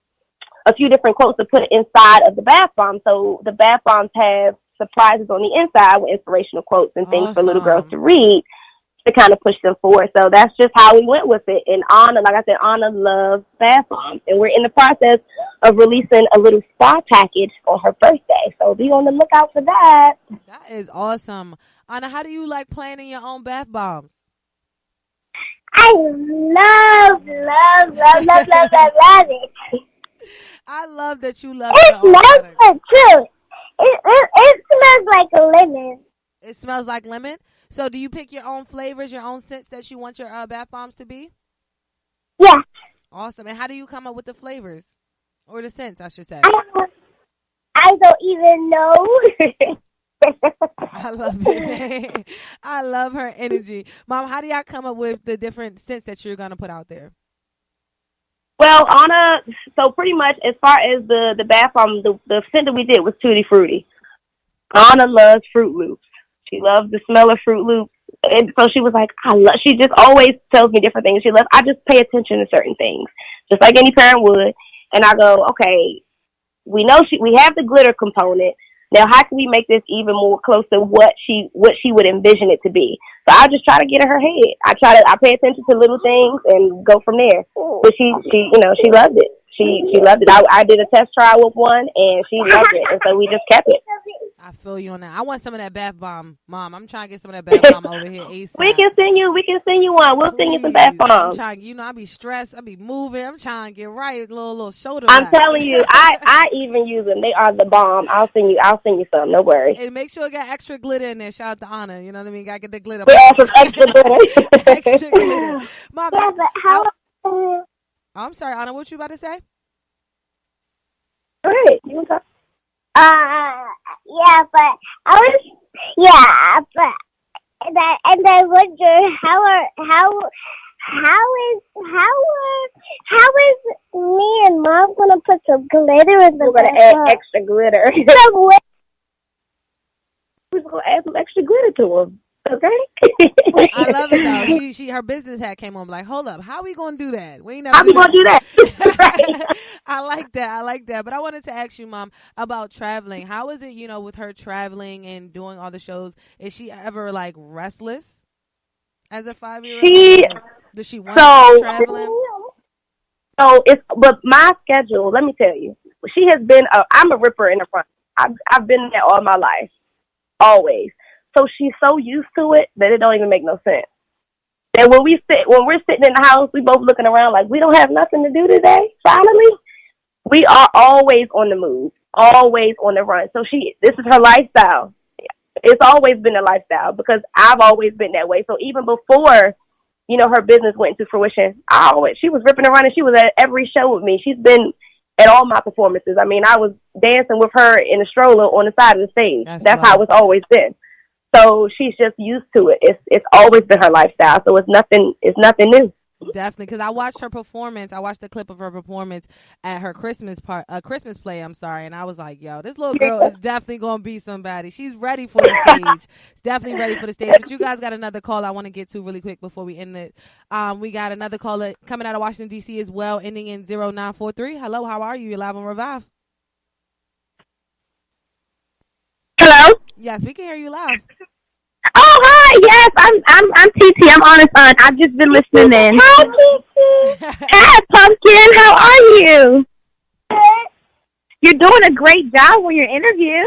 a few different quotes to put inside of the bath bomb. So the bath bombs have surprises on the inside with inspirational quotes and things for little girls to read, to kind of push them forward. So that's just how we went with it. And Ahnah, like I said, Ahnah loves bath bombs. And we're in the process of releasing a little spa package on her birthday. So be on the lookout for that. That is awesome. Ahnah, how do you like planning your own bath bombs? I love it. I love that you love it. It It smells good too. It smells like a lemon. It smells like lemon. So do you pick your own flavors, your own scents that you want your bath bombs to be? Yeah. Awesome. And how do you come up with the flavors? Or the scents, I should say. I don't even know. I love it, man. I love her energy. Mom, how do y'all come up with the different scents that you're going to put out there? Well, Ahnah, so pretty much as far as the bath bomb, the scent that we did was Tutti Frutti. Ahnah loves Fruit Loops. She loves the smell of Fruit Loops. And so she was like, she just always tells me different things she loves. I just pay attention to certain things, just like any parent would. And I go, okay, we know we have the glitter component. Now, how can we make this even more close to what she would envision it to be? So I just try to get in her head. I pay attention to little things and go from there. But she loved it. She loved it. I did a test trial with one, and she loved it, and so we just kept it. I feel you on that. I want some of that bath bomb, Mom. I'm trying to get some of that bath bomb over here ASAP. We can send you one. We'll send you some bath bombs. I be stressed. I be moving. I'm trying to get right. Little shoulder. I'm telling you, I even use them. They are the bomb. I'll send you some. No worries. And make sure it got extra glitter in there. Shout out to Ahnah. You know what I mean? Gotta get the glitter. Extra glitter. Extra glitter. Mom, I'm sorry, Ahnah. What you about to say? Go ahead. You want to talk? And I wonder how is me and Mom gonna put some glitter in the We're gonna add extra glitter. We're gonna add some extra glitter to them. Okay. I love it though. She her business hat came on like, hold up, how we gonna do that? How we gonna do that? I like that. But I wanted to ask you, Mom, about traveling. How is it, with her traveling and doing all the shows? Is she ever like restless as a 5-year-old? Does she want to be traveling? So but my schedule, let me tell you, she has been I'm a ripper in the front. I've been there all my life. Always. So she's so used to it that it don't even make no sense. And when we're sitting in the house, we both looking around like we don't have nothing to do today. Finally, we are always on the move, always on the run. So this is her lifestyle. It's always been a lifestyle because I've always been that way. So even before, her business went into fruition, she was ripping around and she was at every show with me. She's been at all my performances. I mean, I was dancing with her in a stroller on the side of the stage. That's how it's always been. So she's just used to it. It's always been her lifestyle. So it's nothing new. Definitely, because I watched her performance. I watched the clip of her performance at her Christmas play. I'm sorry, and I was like, "Yo, this little girl is definitely gonna be somebody. She's ready for the stage. She's definitely ready for the stage." But you guys got another call I want to get to really quick before we end it. We got another caller coming out of Washington D.C. as well, ending in 0943. Hello, how are you? You're live on Revive. Hello. Yes, we can hear you loud. Oh, hi. Yes, I'm TT. I'm Ahnah's aunt. I've just been listening in. Hi, TT. Hi, Pumpkin. How are you? Good. You're doing a great job on your interview.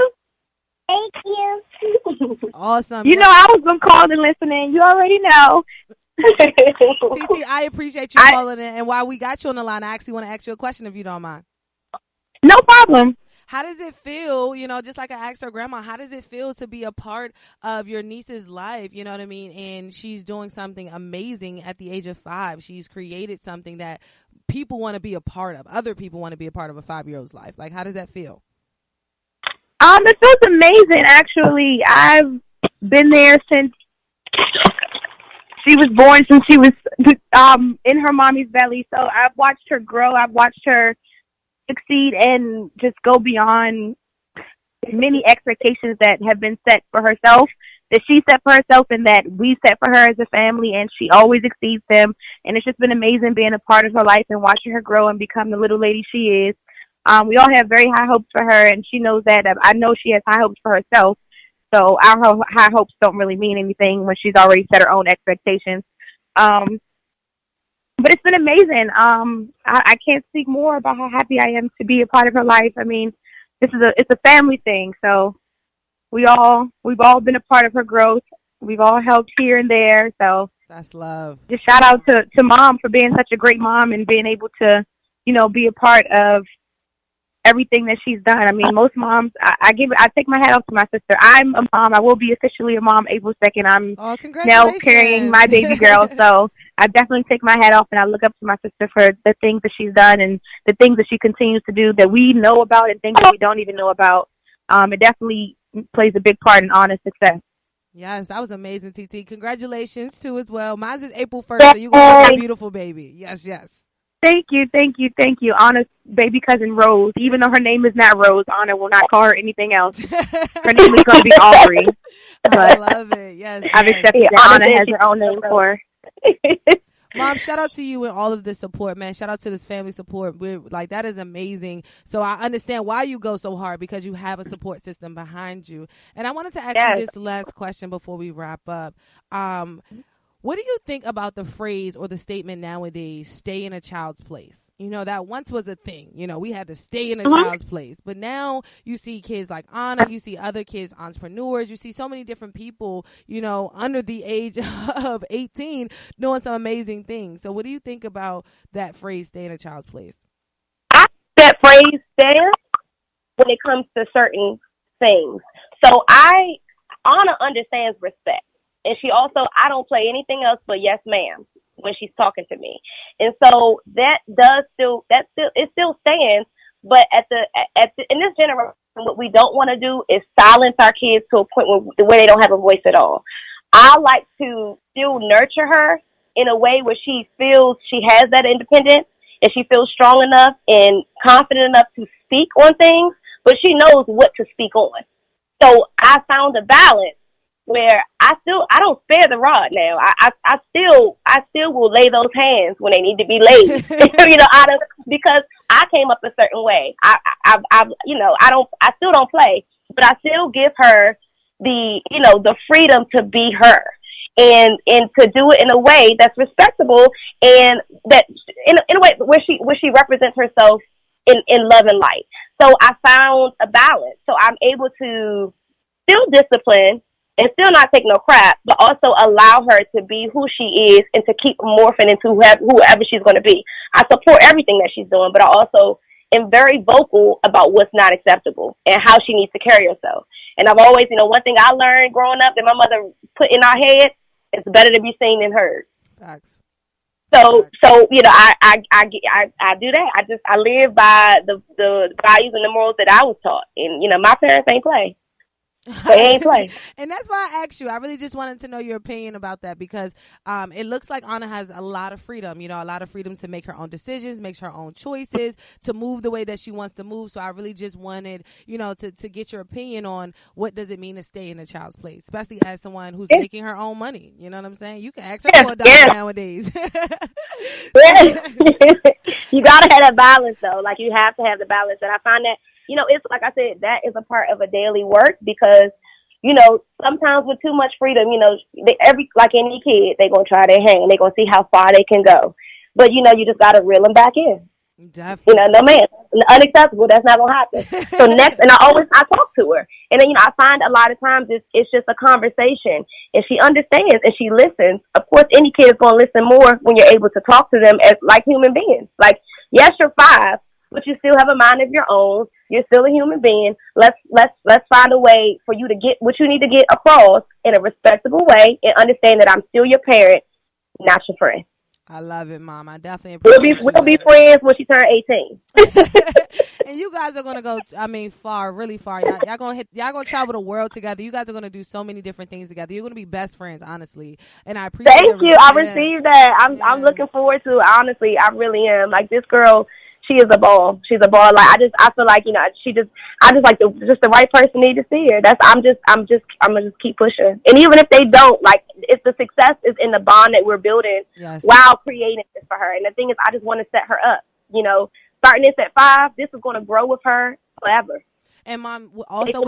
Thank you. Awesome. You know, I was going to call and listen in. You already know. TT, I appreciate you calling in. And while we got you on the line, I actually want to ask you a question if you don't mind. No problem. How does it feel, just like I asked her grandma, how does it feel to be a part of your niece's life, you know what I mean? And she's doing something amazing at the age of 5. She's created something that people want to be a part of. Other people want to be a part of a 5-year-old's life. Like, how does that feel? It feels amazing, actually. I've been there since she was born, since she was in her mommy's belly. So I've watched her grow. I've watched her succeed and just go beyond many expectations that have been set for herself, that she set for herself and that we set for her as a family, and she always exceeds them. And it's just been amazing being a part of her life and watching her grow and become the little lady she is. We all have very high hopes for her, and she knows that. I know she has high hopes for herself, so our high hopes don't really mean anything when she's already set her own expectations. But it's been amazing. I can't speak more about how happy I am to be a part of her life. I mean, it's a family thing. So we've all been a part of her growth. We've all helped here and there. So that's love. Just shout out to Mom for being such a great mom and being able to, be a part of everything that she's done. I mean, most moms, I take my hat off to my sister. I'm a mom. I will be officially a mom April 2nd. I'm now carrying my baby girl. So I definitely take my hat off, and I look up to my sister for the things that she's done and the things that she continues to do that we know about and things that we don't even know about. It definitely plays a big part in Ahnah's success. Yes, that was amazing, TT. Congratulations, too, as well. Mine's is April 1st, so you're going to have a beautiful baby. Yes, yes. Thank you. Ahnah's baby cousin Rose, even though her name is not Rose, Ahnah will not call her anything else. Her name is going to be Aubrey. I love it. Yes. I've accepted that Ahnah has her own name for her. Mom, shout out to you and all of this support, man. Shout out to this family support. That is amazing. So I understand why you go so hard, because you have a support system behind you. And I wanted to ask you this last question before we wrap up. What do you think about the phrase or the statement nowadays, stay in a child's place? You know, that once was a thing. You know, we had to stay in a child's place. But now you see kids like Ahnah, you see other kids, entrepreneurs, you see so many different people, you know, under the age of 18 doing some amazing things. So what do you think about that phrase, stay in a child's place? I think that phrase stands when it comes to certain things. So Ahnah understands respect. And she also, I don't play anything else but yes, ma'am, when she's talking to me. And so it still stands. But in this generation, what we don't want to do is silence our kids to a point where they don't have a voice at all. I like to still nurture her in a way where she feels she has that independence and she feels strong enough and confident enough to speak on things, but she knows what to speak on. So I found a balance where I don't spare the rod now. I still will lay those hands when they need to be laid, because I came up a certain way. I still don't play, but I still give her the freedom to be her and to do it in a way that's respectable and that in a way where she represents herself in love and light. So I found a balance. So I'm able to still discipline and still not take no crap, but also allow her to be who she is and to keep morphing into whoever she's going to be. I support everything that she's doing, but I also am very vocal about what's not acceptable and how she needs to carry herself. And I've always, one thing I learned growing up that my mother put in our head, it's better to be seen than heard. Facts. So I do that. I live by the values and the morals that I was taught, and my parents ain't play. They ain't play. And that's why I asked you. I really just wanted to know your opinion about that, because it looks like Ahnah has a lot of freedom, a lot of freedom to make her own decisions, makes her own choices, to move the way that she wants to move. So I really just wanted, to get your opinion on what does it mean to stay in a child's place, especially as someone who's making her own money. You know what I'm saying? You can ask her for $1 nowadays. You gotta have that balance, though. Like, you have to have the balance. And I find that, it's like I said, that is a part of a daily work because, sometimes with too much freedom, like any kid, they're going to try their hand. They're going to see how far they can go. But, you just got to reel them back in. Definitely. No, man, unacceptable. That's not going to happen. So next, and I talk to her. And then, I find a lot of times it's just a conversation. And she understands and she listens. Of course, any kid is going to listen more when you're able to talk to them as like human beings. Like, yes, you're 5, but you still have a mind of your own. You're still a human being. Let's find a way for you to get what you need to get across in a respectable way and understand that I'm still your parent, not your friend. I love it, Mom. I definitely appreciate We'll be friends when she turns 18. And you guys are gonna go, far, really far. Y'all gonna travel the world together. You guys are gonna do so many different things together. You're gonna be best friends, honestly. And I appreciate it. Thank you. I received that. I'm looking forward to it. Honestly, I really am. Like, this girl, she is a ball. She's a ball. Like, I feel like, I just like the right person need to see her. I'm gonna just keep pushing. And even if they don't, like, it's the success is in the bond that we're building while creating this for her. And the thing is, I just want to set her up, starting this at 5, this is going to grow with her forever. And Mom, also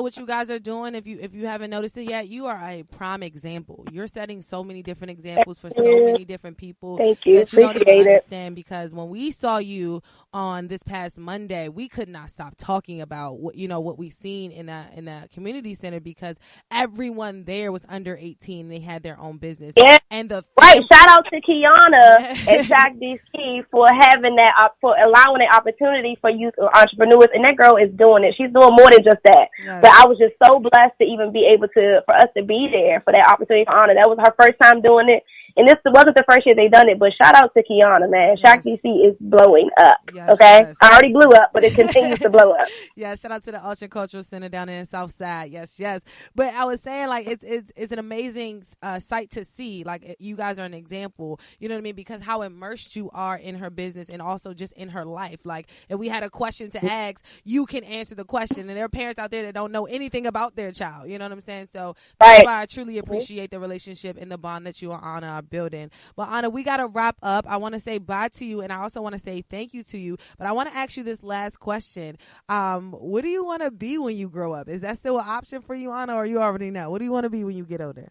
what you guys are doing, if you haven't noticed it yet, you are a prime example. You're setting so many different examples for so many different people. Thank you. That you don't even understand, because when we saw you on this past Monday, we could not stop talking about what we've seen in that community center, because everyone there was under 18 and they had their own business. Yeah. And right. Shout out to Kiana and Shaq DC for having for allowing the opportunity for youth entrepreneurs. And that girl is doing it. She's doing more than just that. Yes. But I was just so blessed to even be able for us to be there for that opportunity for Ahnah. That was her first time doing it. And this wasn't the first year they done it, but shout out to Kiana, man. Shaq DC is blowing up, okay? Yes. I already blew up, but it continues to blow up. Yeah, shout out to the Ultra Cultural Center down there in South Side. Yes. But I was saying, like, it's an amazing sight to see. Like, you guys are an example, you know what I mean? Because how immersed you are in her business and also just in her life. Like, if we had a question to ask, you can answer the question. And there are parents out there that don't know anything about their child, you know what I'm saying? So that's why I truly appreciate the relationship and the bond that you and Ahnah are building. But Ahnah, we got to wrap up. I want to say bye to you, and I also want to say thank you to you. But I want to ask you this last question. What do you want to be when you grow up? Is that still an option for you, Ahnah, or you already know? What do you want to be when you get older?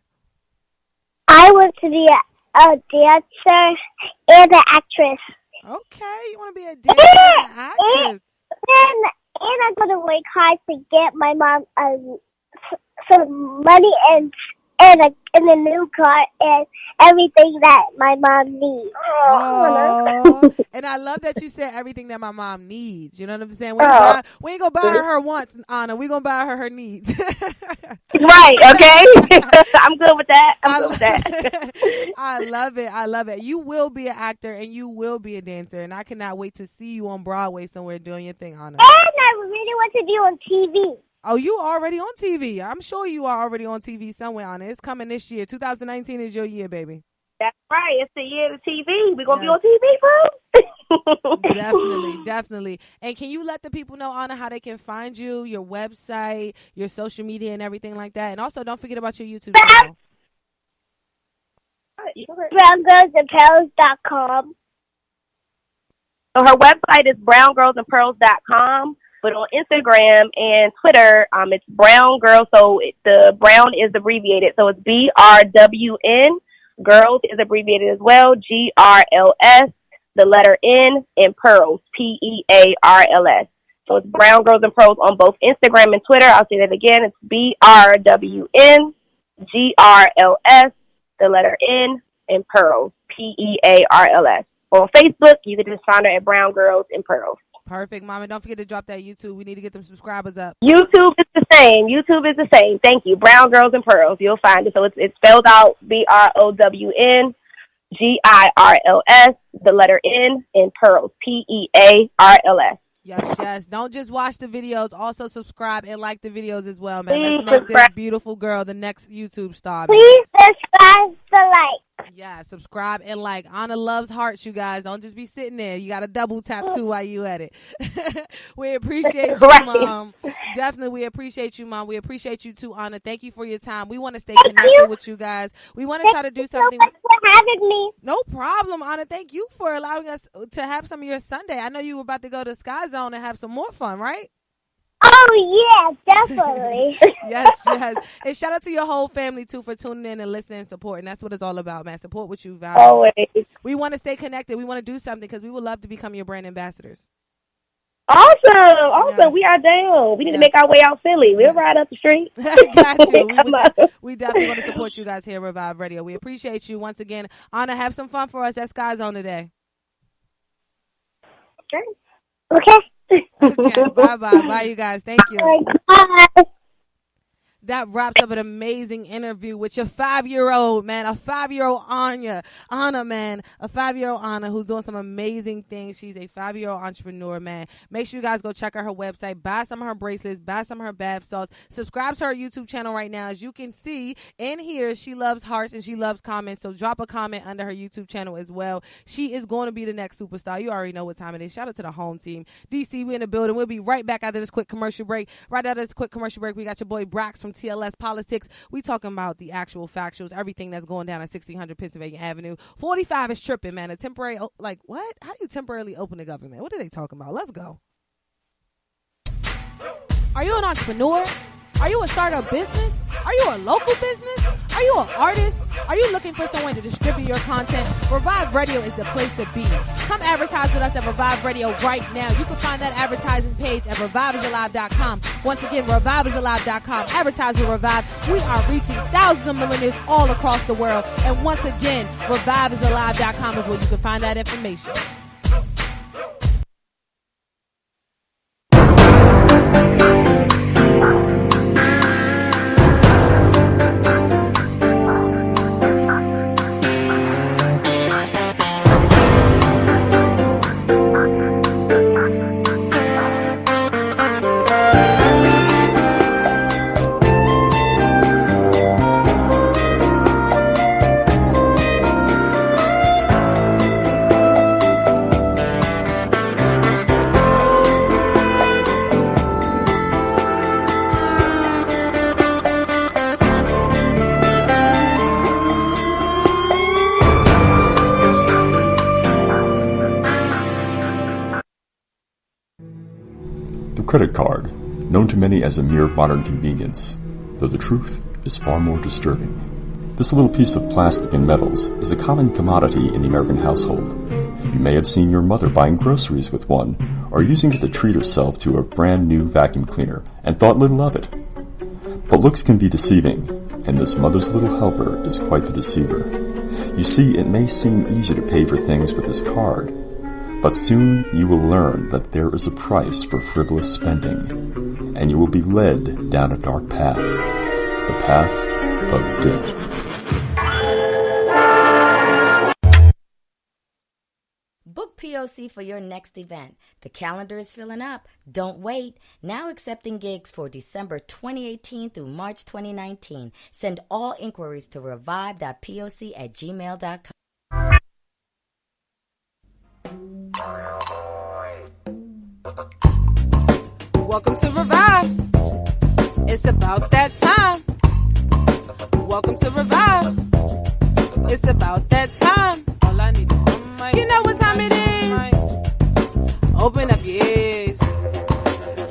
I want to be a dancer and an actress. Okay, you want to be a dancer and an actress. And I'm going to work hard to get my mom some money and a new car and everything that my mom needs. Oh, and I love that you said everything that my mom needs. You know what I'm saying? We ain't gonna buy her wants, Ahnah. We gonna buy her needs. Right? Okay. I'm good with that. I love it. I love it. You will be an actor and you will be a dancer, and I cannot wait to see you on Broadway somewhere doing your thing, Ahnah. And I really want to be on TV. Oh, you already on TV. I'm sure you are already on TV somewhere, Ahnah. It's coming this year. 2019 is your year, baby. That's right. It's the year of TV. We're going to be on TV, bro. Definitely. And can you let the people know, Ahnah, how they can find you, your website, your social media, and everything like that? And also, don't forget about your YouTube channel. BrownGirlsandPearls.com. So her website is browngirlsandpearls.com. But on Instagram and Twitter, it's Brown Girl. So the Brown is abbreviated. So it's BRWN. Girls is abbreviated as well. GRLS, the letter N, and Pearls, PEARLS. So it's Brown Girls and Pearls on both Instagram and Twitter. I'll say that again. It's BRWN, GRLS, the letter N, and Pearls, PEARLS. On Facebook, you can just find her at Brown Girls and Pearls. Perfect, Mama. Don't forget to drop that YouTube. We need to get them subscribers up. YouTube is the same. Thank you. Brown Girls and Pearls. You'll find it. So it's spelled out BROWN, GIRLS, the letter N, and Pearls, PEARLS. Yes. Don't just watch the videos. Also subscribe and like the videos as well, man. Let's make this beautiful girl the next YouTube star. Man. Please subscribe to like. Yeah, subscribe and like. Ahnah loves hearts, you guys. Don't just be sitting there. You got to double tap too while you at it. We appreciate you, Mom. Definitely, we appreciate you, Mom. We appreciate you too, Ahnah. Thank you for your time. We want to stay connected with you guys. We want to try to do something. Thank you so much for having me. No problem, Ahnah. Thank you for allowing us to have some of your Sunday. I know you were about to go to Sky Zone and have some more fun, right? Oh, yeah, definitely. Yes. And shout out to your whole family, too, for tuning in and listening and supporting. That's what it's all about, man. Support what you value. Always. We want to stay connected. We want to do something because we would love to become your brand ambassadors. Awesome. Yes. We are down. We need to make our way out Philly. We'll ride up the street. Got you. We definitely want to support you guys here at Revive Radio. We appreciate you once again. Ahnah, have some fun for us at Sky Zone today. Okay. Okay, bye, you guys. Thank you. Bye. That wraps up an amazing interview with your 5-year-old, man. A 5-year-old Ahnah, man. A 5-year-old Ahnah who's doing some amazing things. She's a 5-year-old entrepreneur, man. Make sure you guys go check out her website. Buy some of her bracelets. Buy some of her bath salts. Subscribe to her YouTube channel right now. As you can see and hear, she loves hearts and she loves comments. So drop a comment under her YouTube channel as well. She is going to be the next superstar. You already know what time it is. Shout out to the home team. DC, we in the building. We'll be right back after this quick commercial break. Right after this quick commercial break, we got your boy Brax from TLS Politics. We talking about the actual factuals, everything that's going down at 1600 Pennsylvania Avenue. 45 is tripping, man. A temporary, like what? How do you temporarily open the government? What are they talking about? Let's go. Are you an entrepreneur? Are you a startup business? Are you a local business? Are you an artist? Are you looking for someone to distribute your content? Revive Radio is the place to be. Come advertise with us at Revive Radio right now. You can find that advertising page at reviveisalive.com. Once again, reviveisalive.com. Advertise with Revive. We are reaching thousands of millennials all across the world. And once again, reviveisalive.com is where you can find that information. Credit card, known to many as a mere modern convenience, though the truth is far more disturbing. This little piece of plastic and metals is a common commodity in the American household. You may have seen your mother buying groceries with one, or using it to treat herself to a brand new vacuum cleaner, and thought little of it. But looks can be deceiving, and this mother's little helper is quite the deceiver. You see, it may seem easy to pay for things with this card, but soon you will learn that there is a price for frivolous spending, and you will be led down a dark path, the path of debt. Book P.O.C. for your next event. The calendar is filling up. Don't wait. Now accepting gigs for December 2018 through March 2019. Send all inquiries to revive.poc@gmail.com. Welcome to Revive. It's about that time. Welcome to Revive. It's about that time. All I need is one mic. You know what time it is. Open up your ears.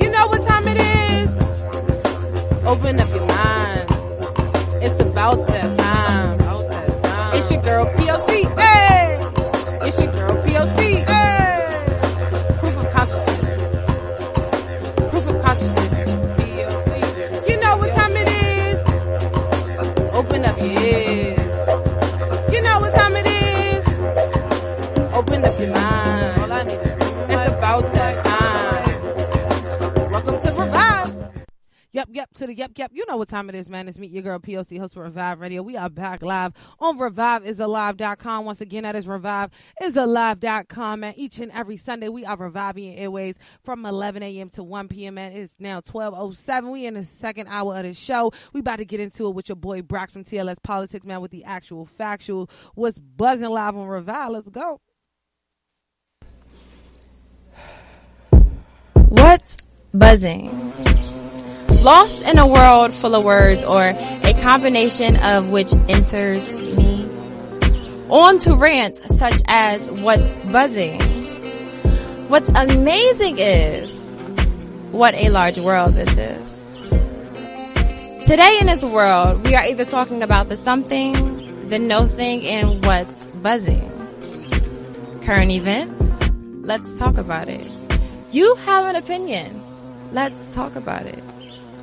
You know what time it is. Open up your mind. It's about that time. It's your girl P.O.C. Hey! It's your girl P.O.C. Hey! Proof of consciousness. Proof of consciousness. P.O.C. You know what time it is. Open up your ears. You know what time it is. Open up your mind. All I need is it's about that time. Welcome to Revive. Yep, to the yep. You know what time it is, man. It's me, your girl P.O.C., host of Revive Radio. We are back live on reviveisalive.com. Once again, that is reviveisalive.com, man. Each and every Sunday, we are reviving your airways from 11 a.m. to 1 p.m., man. It's now 12:07. We in the second hour of the show. We about to get into it with your boy Brax from TLS Politics, man, with the actual factual. What's buzzing live on Revive? Let's go. What's buzzing? Lost in a world full of words, or a combination of which enters me. On to rants such as what's buzzing. What's amazing is what a large world this is. Today in this world, we are either talking about the something, the no thing, and what's buzzing. Current events? Let's talk about it. You have an opinion. Let's talk about it.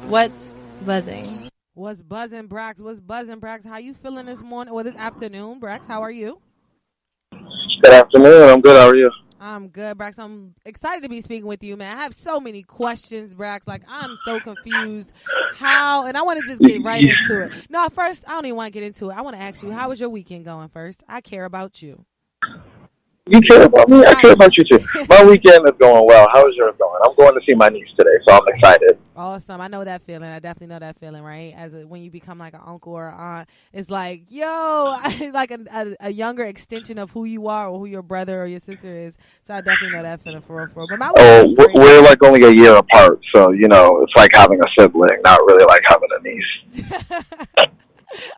What's buzzing? What's buzzing, Brax? What's buzzing, Brax? How you feeling this morning or this afternoon, Brax? How are you? Good afternoon. I'm good. How are you? I'm good, Brax. I'm excited to be speaking with you, man. I have so many questions, Brax. Like, I'm so confused. And I want to just get right into it. No, first, I don't even want to get into it. I want to ask you, how was your weekend going first? I care about you. You care about me? I care about you too. My weekend is going well. How is yours going? I'm going to see my niece today, so I'm excited. Awesome. I know that feeling. I definitely know that feeling, right? When you become like an uncle or aunt, it's like, yo, like a younger extension of who you are or who your brother or your sister is. So I definitely know that feeling for real. But we're like only a year apart, so, it's like having a sibling, not really like having a niece.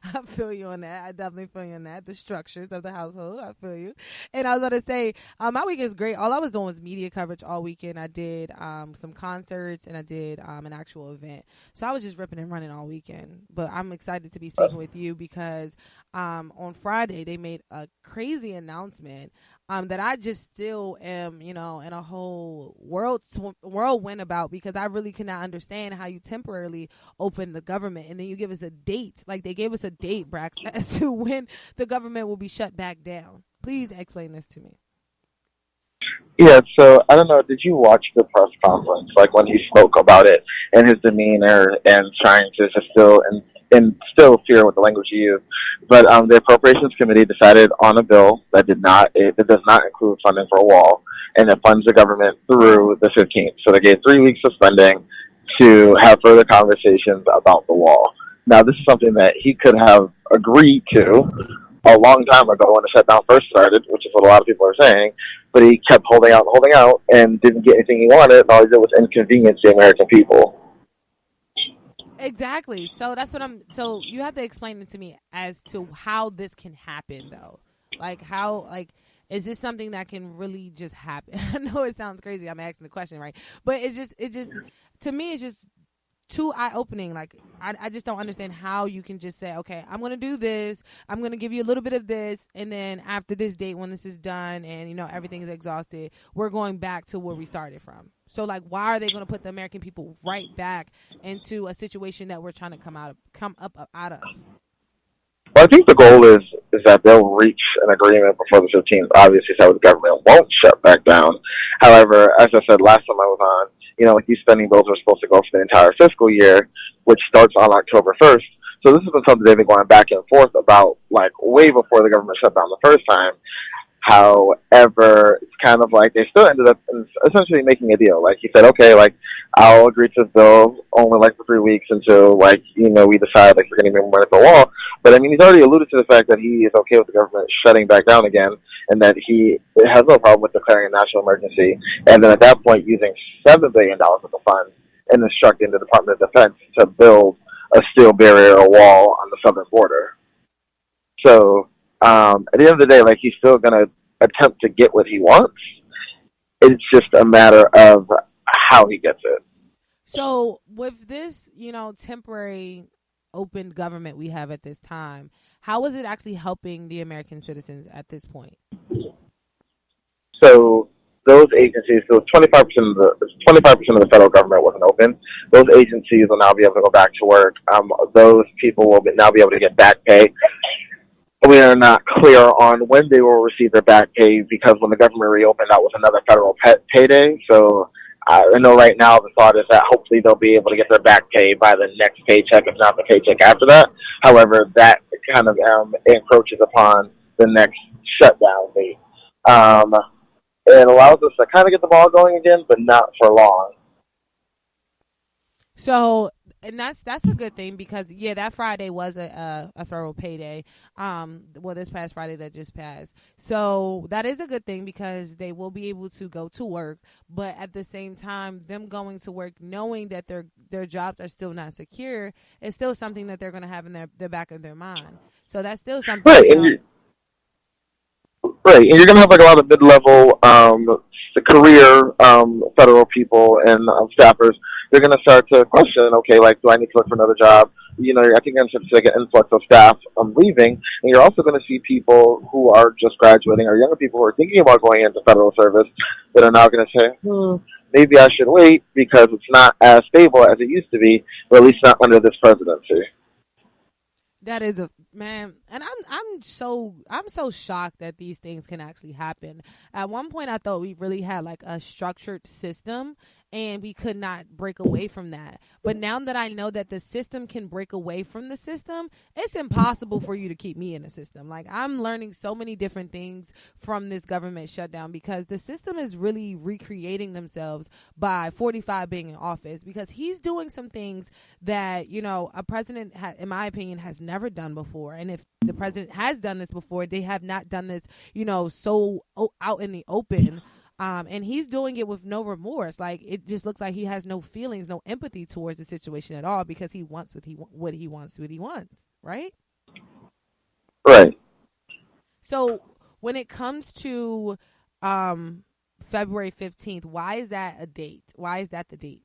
I feel you on that. I definitely feel you on that. The structures of the household. I feel you. And I was going to say, my weekend is great. All I was doing was media coverage all weekend. I did some concerts and I did an actual event. So I was just ripping and running all weekend. But I'm excited to be speaking with you because on Friday they made a crazy announcement that I just still am, in a whole whirlwind about, because I really cannot understand how you temporarily open the government and then you give us a date. Like they gave us a date, Brax, as to when the government will be shut back down. Please explain this to me. Yeah, so I don't know, did you watch the press conference, like when he spoke about it and his demeanor and trying to instill fear with the language he used? But the Appropriations Committee decided on a bill that does not include funding for a wall, and it funds the government through the 15th. So they gave 3 weeks of spending to have further conversations about the wall. Now, this is something that he could have agreed to a long time ago when the shutdown first started, which is what a lot of people are saying, but he kept holding out, and didn't get anything he wanted, and all he did was inconvenience the American people. Exactly. So that's what so you have to explain it to me as to how this can happen, though. Like, is this something that can really just happen? I know it sounds crazy. I'm asking the question, right? But it just, to me, it's just too eye-opening. Like, I just don't understand how you can just say, okay, I'm going to do this. I'm going to give you a little bit of this. And then after this date, when this is done and, everything is exhausted, we're going back to where we started from. So, like, why are they going to put the American people right back into a situation that we're trying to come up out of? Well, I think the goal is that they'll reach an agreement before the 15th, obviously, so the government won't shut back down. However, as I said last time I was on, these spending bills are supposed to go for the entire fiscal year, which starts on October 1st. So this has been something they've been going back and forth about, like, way before the government shut down the first time. However, it's kind of like they still ended up essentially making a deal. Like, he said, okay, like, I'll agree to this bill only, like, for 3 weeks until, like, we decide, like, we're going to give money for the wall. But, I mean, he's already alluded to the fact that he is okay with the government shutting back down again, and that he has no problem with declaring a national emergency, and then at that point using $7 billion of the funds and instructing the Department of Defense to build a steel barrier or wall on the southern border. So, at the end of the day, like, he's still going to attempt to get what he wants. It's just a matter of how he gets it. So with this, temporary open government we have at this time, how is it actually helping the American citizens at this point? So those agencies, so 25% of the federal government wasn't open. Those agencies will now be able to go back to work. Those people will now be able to get back pay. We are not clear on when they will receive their back pay, because when the government reopened, that was another federal payday. So I know right now the thought is that hopefully they'll be able to get their back pay by the next paycheck, if not the paycheck after that. However, that kind of encroaches upon the next shutdown date. It allows us to kind of get the ball going again, but not for long. So, and that's a good thing, because that Friday was a federal payday. This past Friday that just passed. So that is a good thing, because they will be able to go to work, but at the same time, them going to work knowing that their jobs are still not secure is still something that they're going to have in the back of their mind. So that's still something. Right. Right, and you're going to have, like, a lot of mid-level career federal people and staffers. They're going to start to question, okay, like, do I need to look for another job? I think you're going to see, like, an influx of staff leaving, and you're also going to see people who are just graduating, or younger people who are thinking about going into federal service, that are now going to say, maybe I should wait, because it's not as stable as it used to be, or at least not under this presidency. That is man, and I'm so shocked that these things can actually happen. At one point, I thought we really had, like, a structured system, and we could not break away from that. But now that I know that the system can break away from the system, it's impossible for you to keep me in the system. Like, I'm learning so many different things from this government shutdown, because the system is really recreating themselves by 45 being in office, because he's doing some things that, a president, in my opinion, has never done before. And if the president has done this before, they have not done this, so out in the open. And he's doing it with no remorse. Like, it just looks like he has no feelings, no empathy towards the situation at all, because he wants what he wants, right? Right. So when it comes to February 15th, why is that a date? Why is that the date?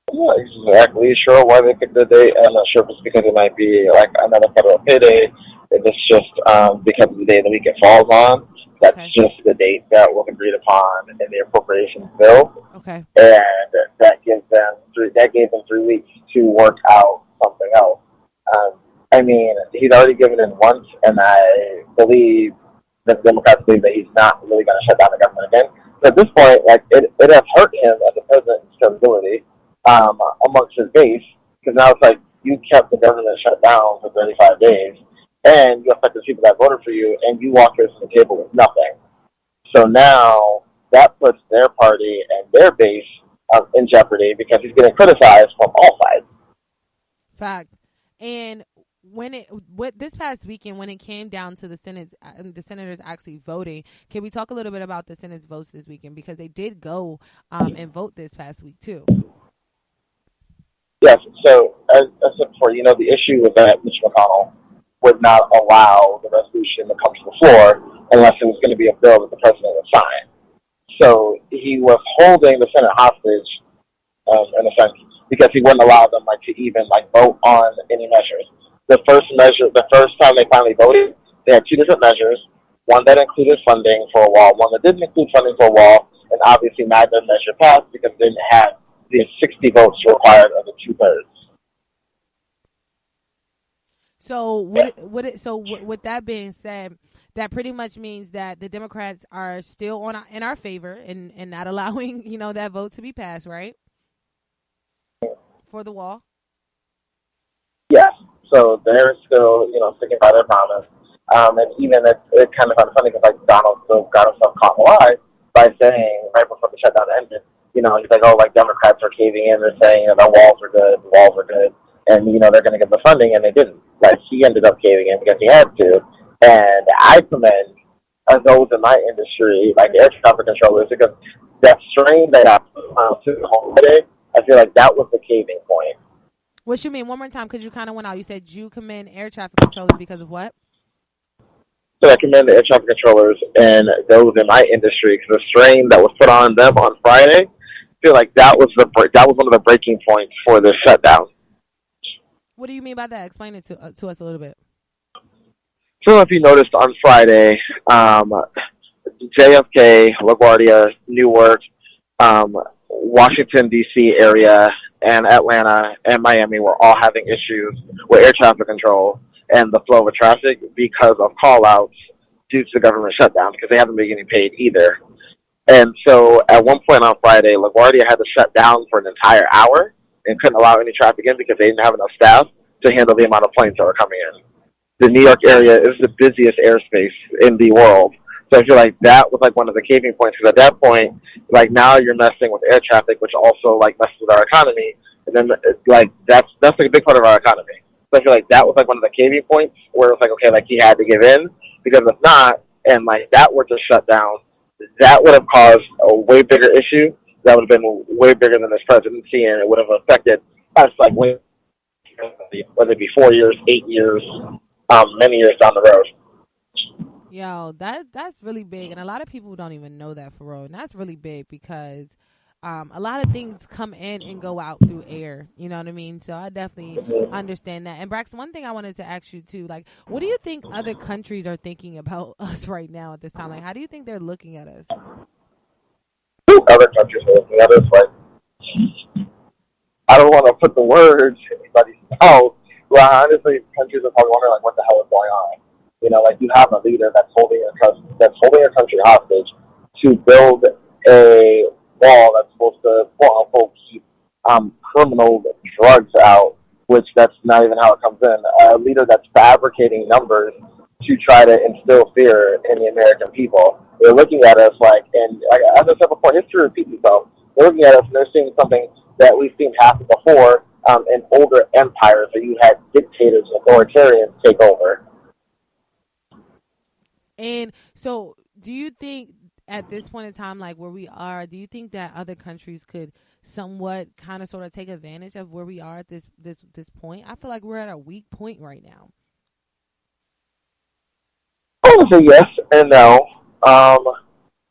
I'm not exactly sure why they picked the date. I'm not sure if it's because it might be like another federal payday. If it's just because of the day of the week it falls on. That's just the date that was agreed upon in the appropriations bill. Okay. And that gave them 3 weeks to work out something else. I mean, he's already given in once, and I believe the Democrats believe that he's not really going to shut down the government again. So at this point, like it has hurt him as a president's credibility amongst his base, because now it's like you kept the government shut down for 35 days, and you affected people that voted for you, and you walked away from the table with nothing. So now that puts their party and their base in jeopardy because he's getting criticized from all sides. Fact. And this past weekend, when it came down to the senators actually voting, can we talk a little bit about the Senate's votes this weekend, because they did go and vote this past week too? Yes. So as I said before, the issue was that Mitch McConnell would not allow the resolution to come to the floor unless it was going to be a bill that the president would sign. So he was holding the Senate hostage, in a sense, because he wouldn't allow them to even vote on any measures. The first time they finally voted, they had two different measures. One that included funding for a wall, one that didn't include funding for a wall, and obviously neither measure passed because they didn't have the 60 votes required of the 2/3. So with that being said, that pretty much means that the Democrats are still in our favor and not allowing that vote to be passed, right? For the wall. Yes. So they're still sticking by their promise. And even it kind of found funny because Donald still got himself caught in a lie by saying right before the shutdown ended, he's like, Democrats are caving in. They're saying the walls are good, and they're going to get the funding, and they didn't. He ended up caving in because he had to. And I commend those in my industry, like air traffic controllers, because that strain that I to the home today, I feel like that was the caving point. What you mean? One more time, because you kind of went out. You said you commend air traffic controllers because of what? So I commend the air traffic controllers and those in my industry because the strain that was put on them on Friday, I feel like that was one of the breaking points for the shutdown. What do you mean by that? Explain it to us a little bit. So if you noticed on Friday, JFK, LaGuardia, Newark, Washington, D.C. area, and Atlanta and Miami were all having issues with air traffic control and the flow of traffic because of call-outs due to the government shutdown because they haven't been getting paid either. And so at one point on Friday, LaGuardia had to shut down for an entire hour and couldn't allow any traffic in because they didn't have enough staff to handle the amount of planes that were coming in. The New York area is the busiest airspace in the world. So I feel like that was one of the caving points because at that point, now you're messing with air traffic, which also messes with our economy. And then that's a big part of our economy. So I feel like that was one of the caving points where it's okay, he had to give in because if not, and that were to shut down, that would have caused a way bigger issue. That would have been way bigger than this presidency, and it would have affected us whether it be 4 years, 8 years, many years down the road. Yo, that's really big, and a lot of people don't even know that, for real. And that's really big because a lot of things come in and go out through air. You know what I mean? So I definitely understand that. And Brax, one thing I wanted to ask you too, what do you think other countries are thinking about us right now at this time? How do you think they're looking at us? Other countries are looking at us I don't want to put the words in anybody's mouth. Well, honestly, countries are probably wondering what the hell is going on. You have a leader that's holding a country hostage to build a wall that's supposed to quote unquote keep criminal drugs out, which that's not even how it comes in. A leader that's fabricating numbers to try to instill fear in the American people. They're looking at us and as I said before, history repeats itself. They're looking at us and they're seeing something that we've seen happen before in older empires where you had dictators and authoritarians take over. And so Do you think at this point in time, like where we are, do you think that other countries could somewhat kind of sort of take advantage of where we are at this point? I feel like we're at a weak point right now. I would say yes and no.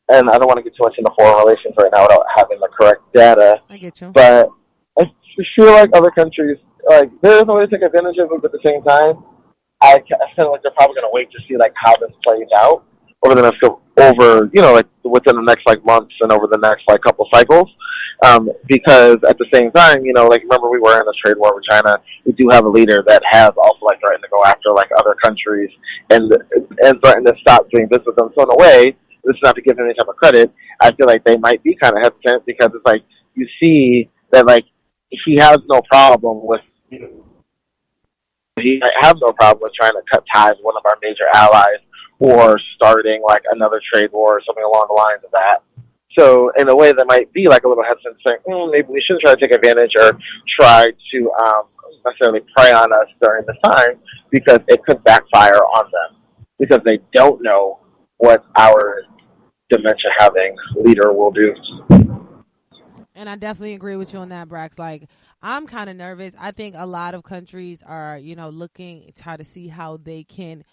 And I don't want to get too much into foreign relations right now without having the correct data. I get you. But I feel like other countries, like, there is a way to take advantage of it, but at the same time, I feel like they're probably going to wait to see, like, how this plays out over the next, like, within the next, like, months and over the next, like, couple cycles. Because at the same time, like, remember we were in a trade war with China. We do have a leader that has also, like, threatened to go after, like, other countries and threatened to stop doing business with them. So in a way, this is not to give him any type of credit, I feel like they might be kind of hesitant because it's like, you see that, like, he has no problem with, he has no problem with trying to cut ties with one of our major allies or starting, like, another trade war or something along the lines of that. So in a way, that might be like a little hesitant, saying, maybe we shouldn't try to take advantage or try to necessarily prey on us during this time, because it could backfire on them because they don't know what our dementia-having leader will do. And I definitely agree with you on that, Brax. Like, I'm kind of nervous. I think a lot of countries are, looking, try to see how they can,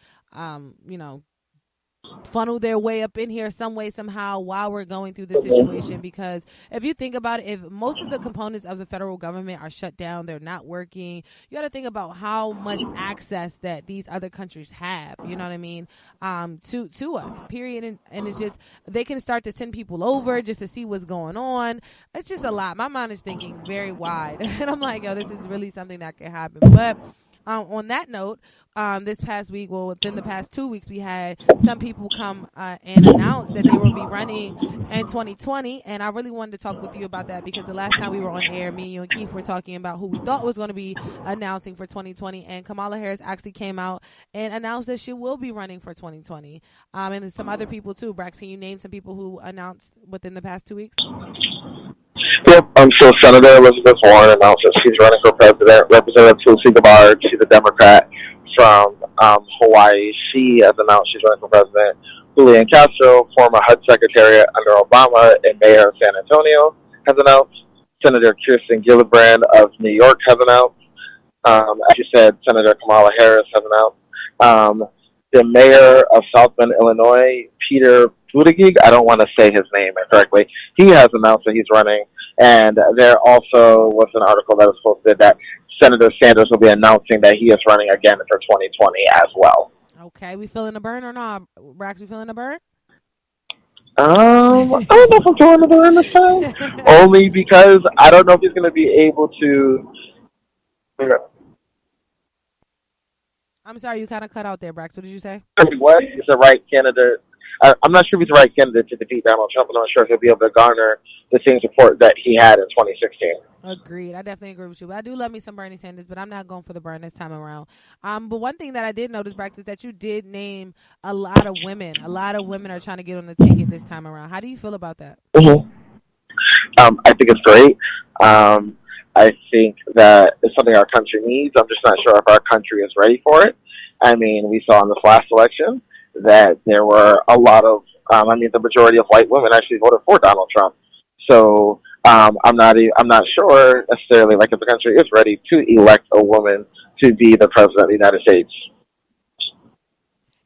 funnel their way up in here some way, somehow, while we're going through this situation. Because if you think about it, if most of the components of the federal government are shut down, they're not working, you got to think about how much access that these other countries have, you know what I mean, to us, period. And it's just, they can start to send people over just to see what's going on. It's just a lot. My mind is thinking very wide. And I'm like, this is really something that can happen. But on that note, this past week, within the past 2 weeks, we had some people come and announce that they will be running in 2020. And I really wanted to talk with you about that, because the last time we were on air, me, you, and Keith were talking about who we thought was going to be announcing for 2020. And Kamala Harris actually came out and announced that she will be running for 2020. And some other people too. Brax, can you name some people who announced within the past 2 weeks? Yep. So Senator Elizabeth Warren announced that she's running for president. Representative Tulsi Gabbard, she's a Democrat from Hawaii. She has announced she's running for president. Julian Castro, former HUD secretary under Obama and mayor of San Antonio, has announced. Senator Kirsten Gillibrand of New York has announced. As you said, Senator Kamala Harris has announced. The mayor of South Bend, Illinois, Peter Buttigieg, I don't want to say his name incorrectly, he has announced that he's running. And there also was an article that was posted that Senator Sanders will be announcing that he is running again for 2020 as well. Okay, we feeling the burn or not? Brax, we feeling the burn? I don't know if I'm feeling the burn this time. Only because I don't know if he's going to be able to. I'm sorry, you kind of cut out there, Brax. What did you say? What is the right candidate? I'm not sure if he's the right candidate to defeat Donald Trump. I'm not sure if he'll be able to garner the same support that he had in 2016. Agreed. I definitely agree with you. But I do love me some Bernie Sanders, but I'm not going for the burn this time around. But one thing that I did notice, Brax, is that you did name a lot of women. A lot of women are trying to get on the ticket this time around. How do you feel about that? Mm-hmm. I think it's great. I think that it's something our country needs. I'm just not sure if our country is ready for it. I mean, we saw in this last election that there were a lot of, the majority of white women actually voted for Donald Trump. So I'm not sure necessarily like if the country is ready to elect a woman to be the president of the United States.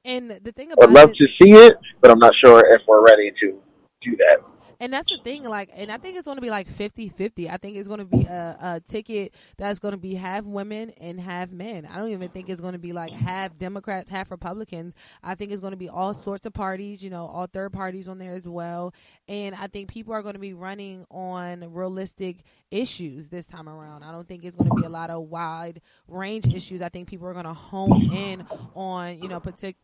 And the thing about I'd love to see it, but I'm not sure if we're ready to do that. And that's the thing, and I think it's going to be 50-50. I think it's going to be a ticket that's going to be half women and half men. I don't even think it's going to be half Democrats, half Republicans. I think it's going to be all sorts of parties, all third parties on there as well. And I think people are going to be running on realistic issues this time around. I don't think it's going to be a lot of wide range issues. I think people are going to hone in on,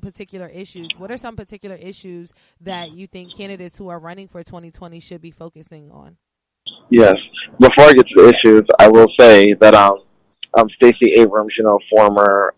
particular issues. What are some particular issues that you think candidates who are running for 2020 should be focusing on? Yes. Before I get to the issues, I will say that Stacey Abrams, former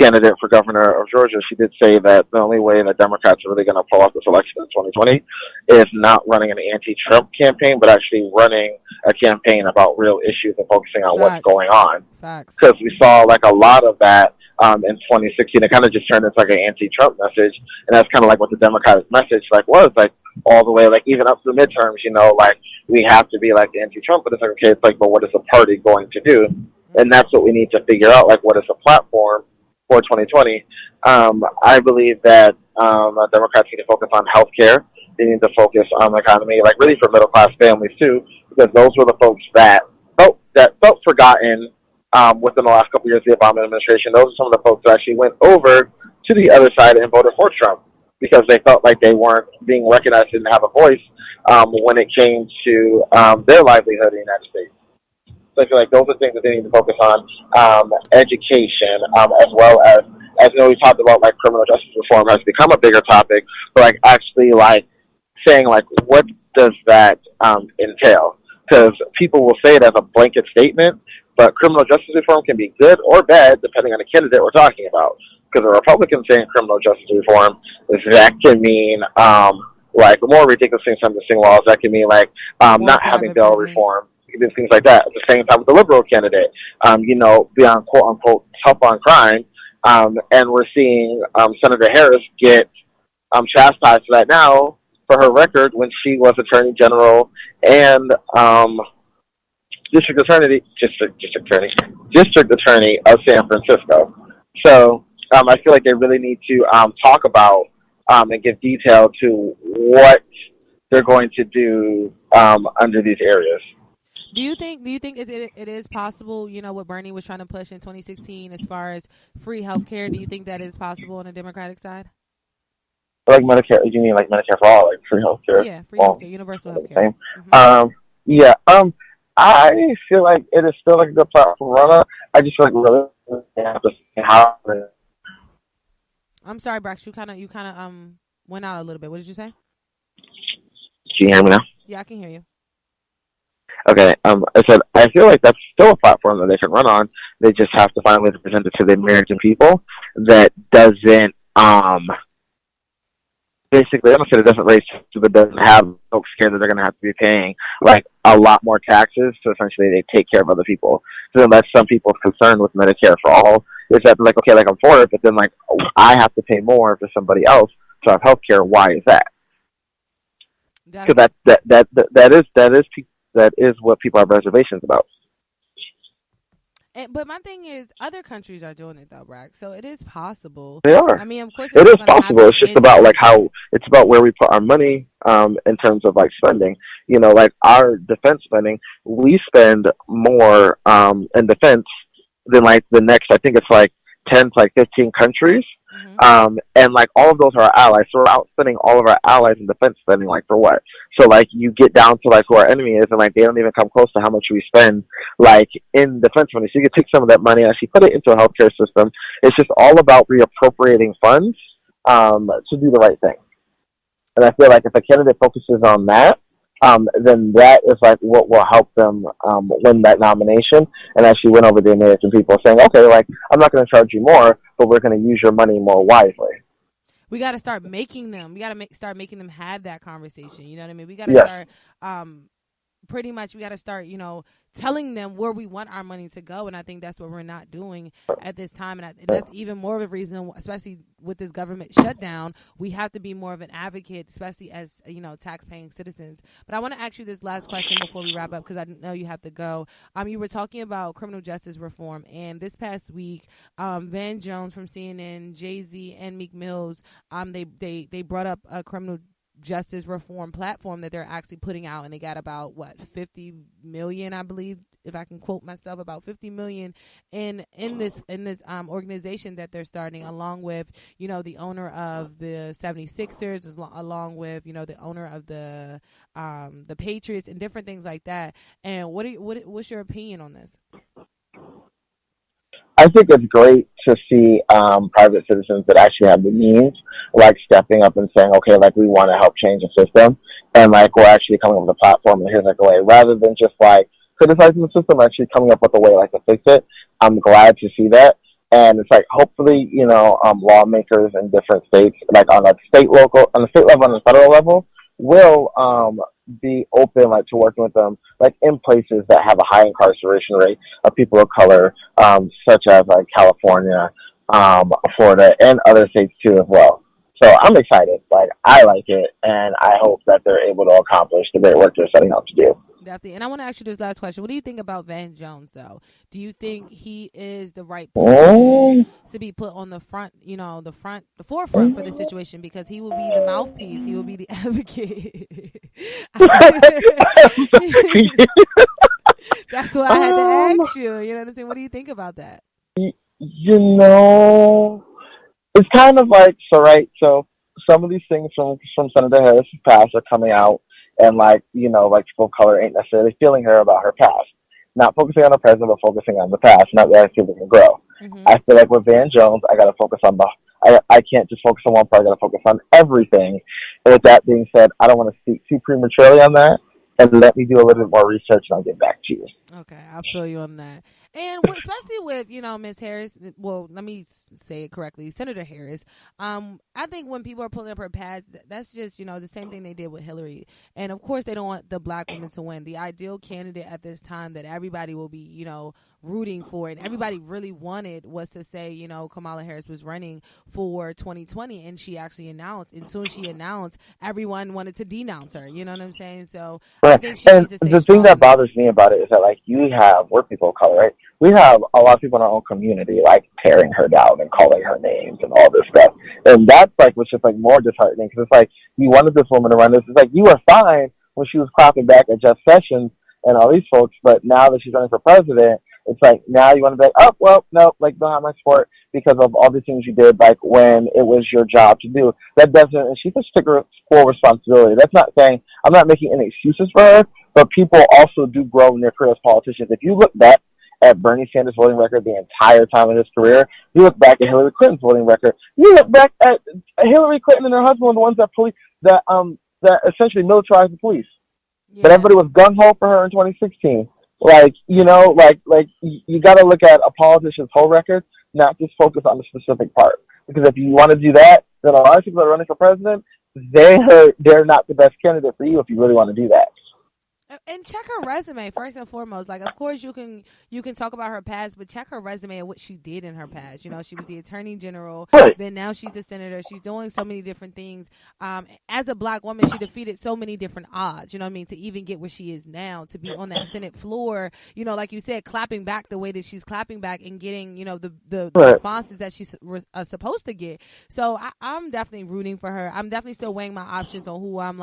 candidate for governor of Georgia, she did say that the only way that Democrats are really going to pull off this election in 2020 is not running an anti-Trump campaign, but actually running a campaign about real issues and focusing on what's going on. Facts. Because we saw a lot of that in 2016. It kind of just turned into like an anti-Trump message, and that's kind of like what the Democratic message like was like all the way, like even up to the midterms. You know, like we have to be like anti-Trump, but it's like okay, it's like, but what is the party going to do? And that's what we need to figure out. Like, what is the platform for 2020? I believe that Democrats need to focus on healthcare. They need to focus on the economy, like really for middle class families too, because those were the folks that felt forgotten within the last couple of years of the Obama administration. Those are some of the folks that actually went over to the other side and voted for Trump because they felt like they weren't being recognized and didn't have a voice when it came to their livelihood in the United States. So I feel like those are things that they need to focus on, education, as well as you know, we talked about like criminal justice reform has become a bigger topic, but like actually like saying like what does that entail? Because people will say it as a blanket statement, but criminal justice reform can be good or bad depending on the candidate we're talking about. Because a Republican saying criminal justice reform, that can mean like more ridiculous sentencing laws. That can mean like not having bail reform. Things like that. At the same time with the liberal candidate, you know, beyond quote unquote tough on crime, and we're seeing Senator Harris get chastised for that now for her record when she was Attorney General and District Attorney of San Francisco. So I feel like they really need to talk about and give detail to what they're going to do under these areas. Do you think it is possible, you know, what Bernie was trying to push in 2016 as far as free health care? Do you think that is possible on the Democratic side? Like Medicare, you mean like Medicare for all, like free health care? Yeah, free health care, universal health care. I feel like it is still like a good platform to run on. I just feel like really have to see how. I'm sorry, Brax, you kind of went out a little bit. What did you say? Can you hear me now? Yeah, I can hear you. Okay, I said I feel like that's still a platform that they can run on. They just have to find a way to present it to the American people that doesn't basically, I'm not saying it doesn't raise taxes, but doesn't have folks scared that they're going to have to be paying like a lot more taxes. So essentially, they take care of other people. So then that's some people's concern with Medicare for all is that like okay, like I'm for it, but then like I have to pay more for somebody else to have health care. Why is that? Because that is what people have reservations about. But my thing is, other countries are doing it though, Brack. So it is possible. They are. I mean, of course, it is possible. It's just about like how it's about where we put our money in terms of like spending. You know, like our defense spending, we spend more in defense than like the next. I think it's like 10 to like 15 countries. And like all of those are our allies, so we're outspending all of our allies in defense spending. Like for what? So like you get down to like who our enemy is, and like they don't even come close to how much we spend like in defense money. So you can take some of that money and actually put it into a healthcare system. It's just all about reappropriating funds to do the right thing. And I feel like if a candidate focuses on that, then that is like what will help them win that nomination and actually win over the American people, saying, okay, like I'm not going to charge you more, but we're going to use your money more wisely. We got to start making them. We got to start making them have that conversation. You know what I mean? We got to start. Pretty much, we got to start, you know, telling them where we want our money to go, and I think that's what we're not doing at this time, and that's even more of a reason, especially with this government shutdown, we have to be more of an advocate, especially as, you know, tax-paying citizens. But I want to ask you this last question before we wrap up, because I know you have to go. You were talking about criminal justice reform, and this past week, Van Jones from CNN, Jay-Z, and Meek Mills, they brought up a criminal justice reform platform that they're actually putting out, and they got about 50 million, I believe, if I can quote myself, about 50 million in this organization that they're starting, along with, you know, the owner of the 76ers, along with, you know, the owner of the Patriots and different things like that. And what's your opinion on this? I think it's great to see private citizens that actually have the means, like stepping up and saying, okay, like we want to help change the system, and like we're actually coming up with a platform and here's like a way, rather than just like criticizing the system, actually coming up with a way like to fix it. I'm glad to see that, and it's like hopefully, you know, lawmakers in different states, like on the state level, on the federal level, will be open like to working with them, like in places that have a high incarceration rate of people of color, such as like California, Florida and other states too as well. So I'm excited. Like, I like it, and I hope that they're able to accomplish the great work they're setting out to do. Definitely. And I want to ask you this last question. What do you think about Van Jones, though? Do you think he is the right person to be put on the front, the forefront for the situation, because he will be the mouthpiece, he will be the advocate? That's why I had to ask you. You know what I'm saying? What do you think about that? It's kind of like, so right, so some of these things from Senator Harris' past are coming out, and like people of color ain't necessarily feeling her about her past. Not focusing on the present, but focusing on the past, not that people can grow. Mm-hmm. I feel like with Van Jones, I got to focus on I can't just focus on one part. I got to focus on everything. And with that being said, I don't want to speak too prematurely on that, and let me do a little bit more research, and I'll get back to you. Okay, I'll feel you on that. And especially with, Ms. Harris, well, let me say it correctly, Senator Harris, I think when people are pulling up her pads, that's just, the same thing they did with Hillary. And, of course, they don't want the black women to win. The ideal candidate at this time that everybody will be, rooting for, and everybody really wanted, was to say, Kamala Harris was running for 2020, and she actually announced. And soon as she announced, everyone wanted to denounce her. You know what I'm saying? So I think she needs to stay the thing that bothers me about it is that, like, we're people of color, right? We have a lot of people in our own community, like, tearing her down and calling her names and all this stuff. And that's, like, what's just, like, more disheartening, because it's like, you wanted this woman to run this. It's like, you were fine when she was clapping back at Jeff Sessions and all these folks, but now that she's running for president, it's like, now you want to be like, oh, well, no, like, don't have my support because of all the things you did, like, when it was your job to do. That doesn't, and she just took her full responsibility. That's not saying, I'm not making any excuses for her, but people also do grow in their career as politicians. If you look back at Bernie Sanders' voting record the entire time of his career, you look back at Hillary Clinton's voting record, you look back at Hillary Clinton and her husband were the ones that essentially militarized the police. Yeah. But everybody was gung-ho for her in 2016. Like, you got to look at a politician's whole record, not just focus on the specific part. Because if you want to do that, then a lot of people that are running for president, they're not the best candidate for you if you really want to do that. And check her resume first and foremost. Like, of course, you can talk about her past, but check her resume and what she did in her past. She was the attorney general. Right. Then now she's a senator. She's doing so many different things. As a black woman, she defeated so many different odds. You know what I mean? To even get where she is now, to be on that Senate floor. Like you said, clapping back the way that she's clapping back and getting the right. responses that she's supposed to get. So I'm definitely rooting for her. I'm definitely still weighing my options on who I'm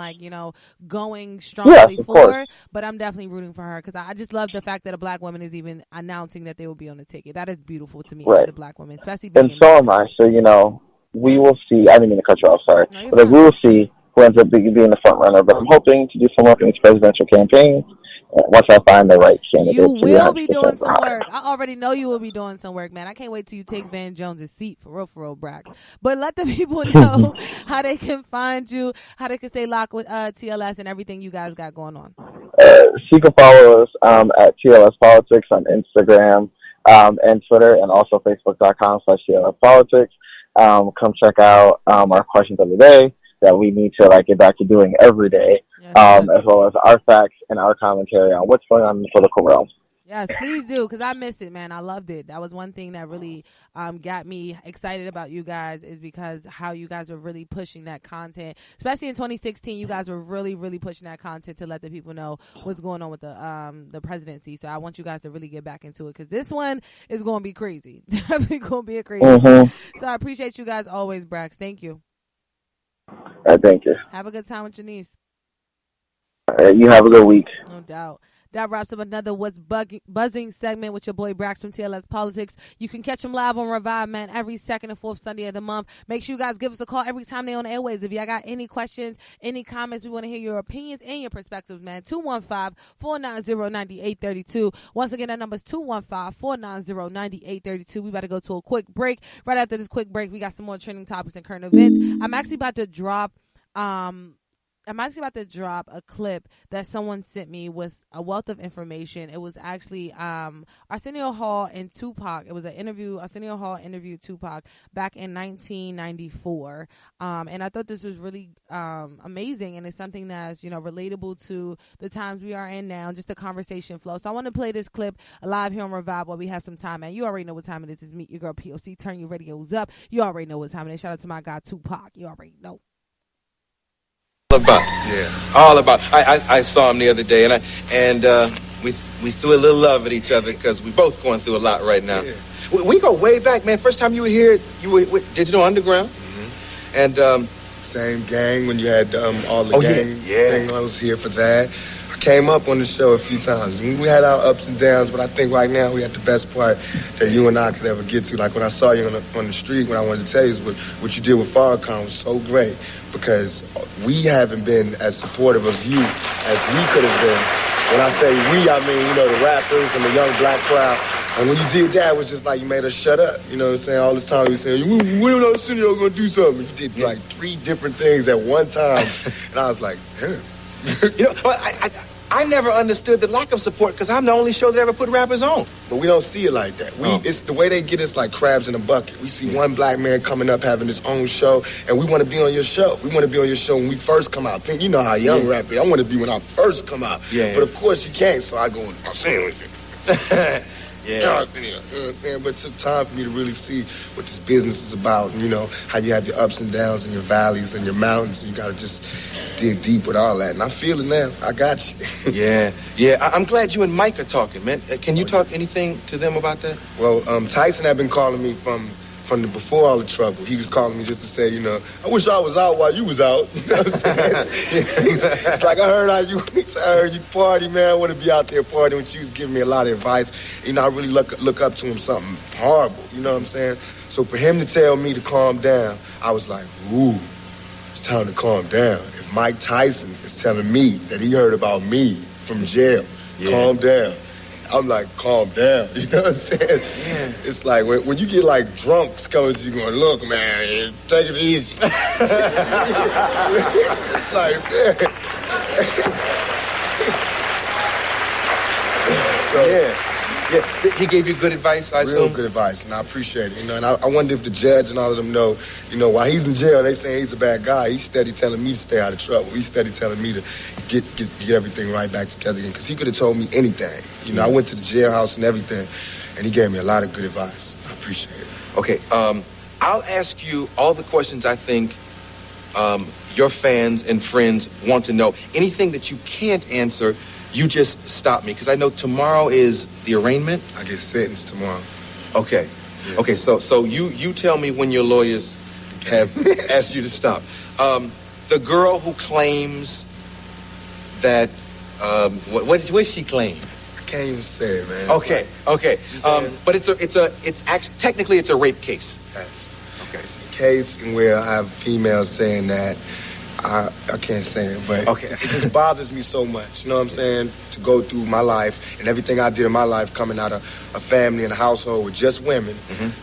going strongly for. Course. But I'm definitely rooting for her because I just love the fact that a black woman is even announcing that they will be on the ticket. That is beautiful to me right. as a black woman, especially being and so am I. So, we will see. I didn't mean to cut you off, sorry. No, but we will see who ends up being the front runner. But I'm hoping to do some work in this presidential campaign once I find the right candidate. You will be doing some work. I already know you will be doing some work, man. I can't wait till you take Van Jones' seat, for real, Brax. But let the people know how they can find you, how they can stay locked with TLS and everything you guys got going on. You can follow us at TLS Politics on Instagram and Twitter, and also Facebook.com/TLS Politics. Come check out our questions of the day that we need to get back to doing every day, as well as our facts and our commentary on what's going on in the political realm. Yes, please do, because I missed it, man. I loved it. That was one thing that really got me excited about you guys, is because how you guys were really pushing that content, especially in 2016. You guys were really, really pushing that content to let the people know what's going on with the presidency. So I want you guys to really get back into it, because this one is going to be crazy. Definitely going to be a crazy one. So I appreciate you guys always, Brax. Thank you. Thank you. Have a good time with your niece. You have a good week. No doubt. That wraps up another What's Buzzing segment with your boy Brax from TLS Politics. You can catch him live on Revive, man, every second and fourth Sunday of the month. Make sure you guys give us a call every time they're on the airways. If y'all got any questions, any comments, we want to hear your opinions and your perspectives, man. 215-490-9832. Once again, that number is 215-490-9832. We about to go to a quick break. Right after this quick break, we got some more trending topics and current events. I'm actually about to drop I'm actually about to drop a clip that someone sent me with a wealth of information. It was actually Arsenio Hall and Tupac. It was an interview. Arsenio Hall interviewed Tupac back in 1994, and I thought this was really amazing, and it's something that's relatable to the times we are in now. Just the conversation flow. So I want to play this clip live here on Revive while we have some time. And you already know what time it is. It's Meet Your Girl P.O.C. Turn your radios up. You already know what time it is. Shout out to my guy Tupac. You already know. All about. I saw him the other day, and we threw a little love at each other because we both going through a lot right now. Yeah. We go way back, man. First time you were here, you were Digital Underground, and same gang when you had all the gang thing. I was here for that. I came up on the show a few times. We had our ups and downs, but I think right now we had the best part that you and I could ever get to. Like when I saw you on the street, what I wanted to tell you is what you did with Farrakhan was so great, because we haven't been as supportive of you as we could have been. When I say we, I mean, the rappers and the young black crowd. And when you did that, it was just like you made us shut up. You know what I'm saying? All this time you were saying, when are the studio going to do something? You did like 3 different things at one time. And I was like, damn. I never understood the lack of support because I'm the only show that ever put rappers on. But we don't see it like that. It's the way they get us like crabs in a bucket. We see one black man coming up having his own show, and we want to be on your show. We want to be on your show when we first come out. You know how young rap is. I want to be when I first come out. Yeah. But of course you can't, so I go, I'm saying with it. Yeah. But it took time for me to really see what this business is about, and how you have your ups and downs and your valleys and your mountains. You got to just dig deep with all that, and I feel it now. I got you. Yeah. I'm glad you and Mike are talking, man. Can you talk anything to them about that? Well, Tyson had been calling me from before all the trouble. He was calling me just to say, I wish I was out while you was out. You know what I'm saying? It's like, I heard you party, man. I want to be out there partying with you. He was giving me a lot of advice. I really look up to him something horrible. You know what I'm saying? So for him to tell me to calm down, I was like, ooh, it's time to calm down. If Mike Tyson is telling me that he heard about me from jail, calm down. I'm like, calm down. You know what I'm saying? Yeah. It's like when you get like drunks coming to you going, look, man, take it easy. It's like, man. Yeah. He gave you good advice, I assume? Real good advice, and I appreciate it. And I wonder if the judge and all of them know, while he's in jail, they say he's a bad guy. He's steady telling me to stay out of trouble. He's steady telling me to get everything right back together again, because he could have told me anything. I went to the jailhouse and everything, and he gave me a lot of good advice. I appreciate it. Okay, I'll ask you all the questions I think your fans and friends want to know. Anything that you can't answer, you just stop me, because I know tomorrow is the arraignment. I get sentenced tomorrow. Okay. Yeah. Okay, so you tell me when your lawyers have asked you to stop. The girl who claims that, what did she claim? I can't even say it, man. Okay. But technically it's a rape case. Okay. It's a case in where I have females saying that. I can't say it, but it just bothers me so much, you know what I'm saying, to go through my life and everything I did in my life coming out of a family and a household with just women,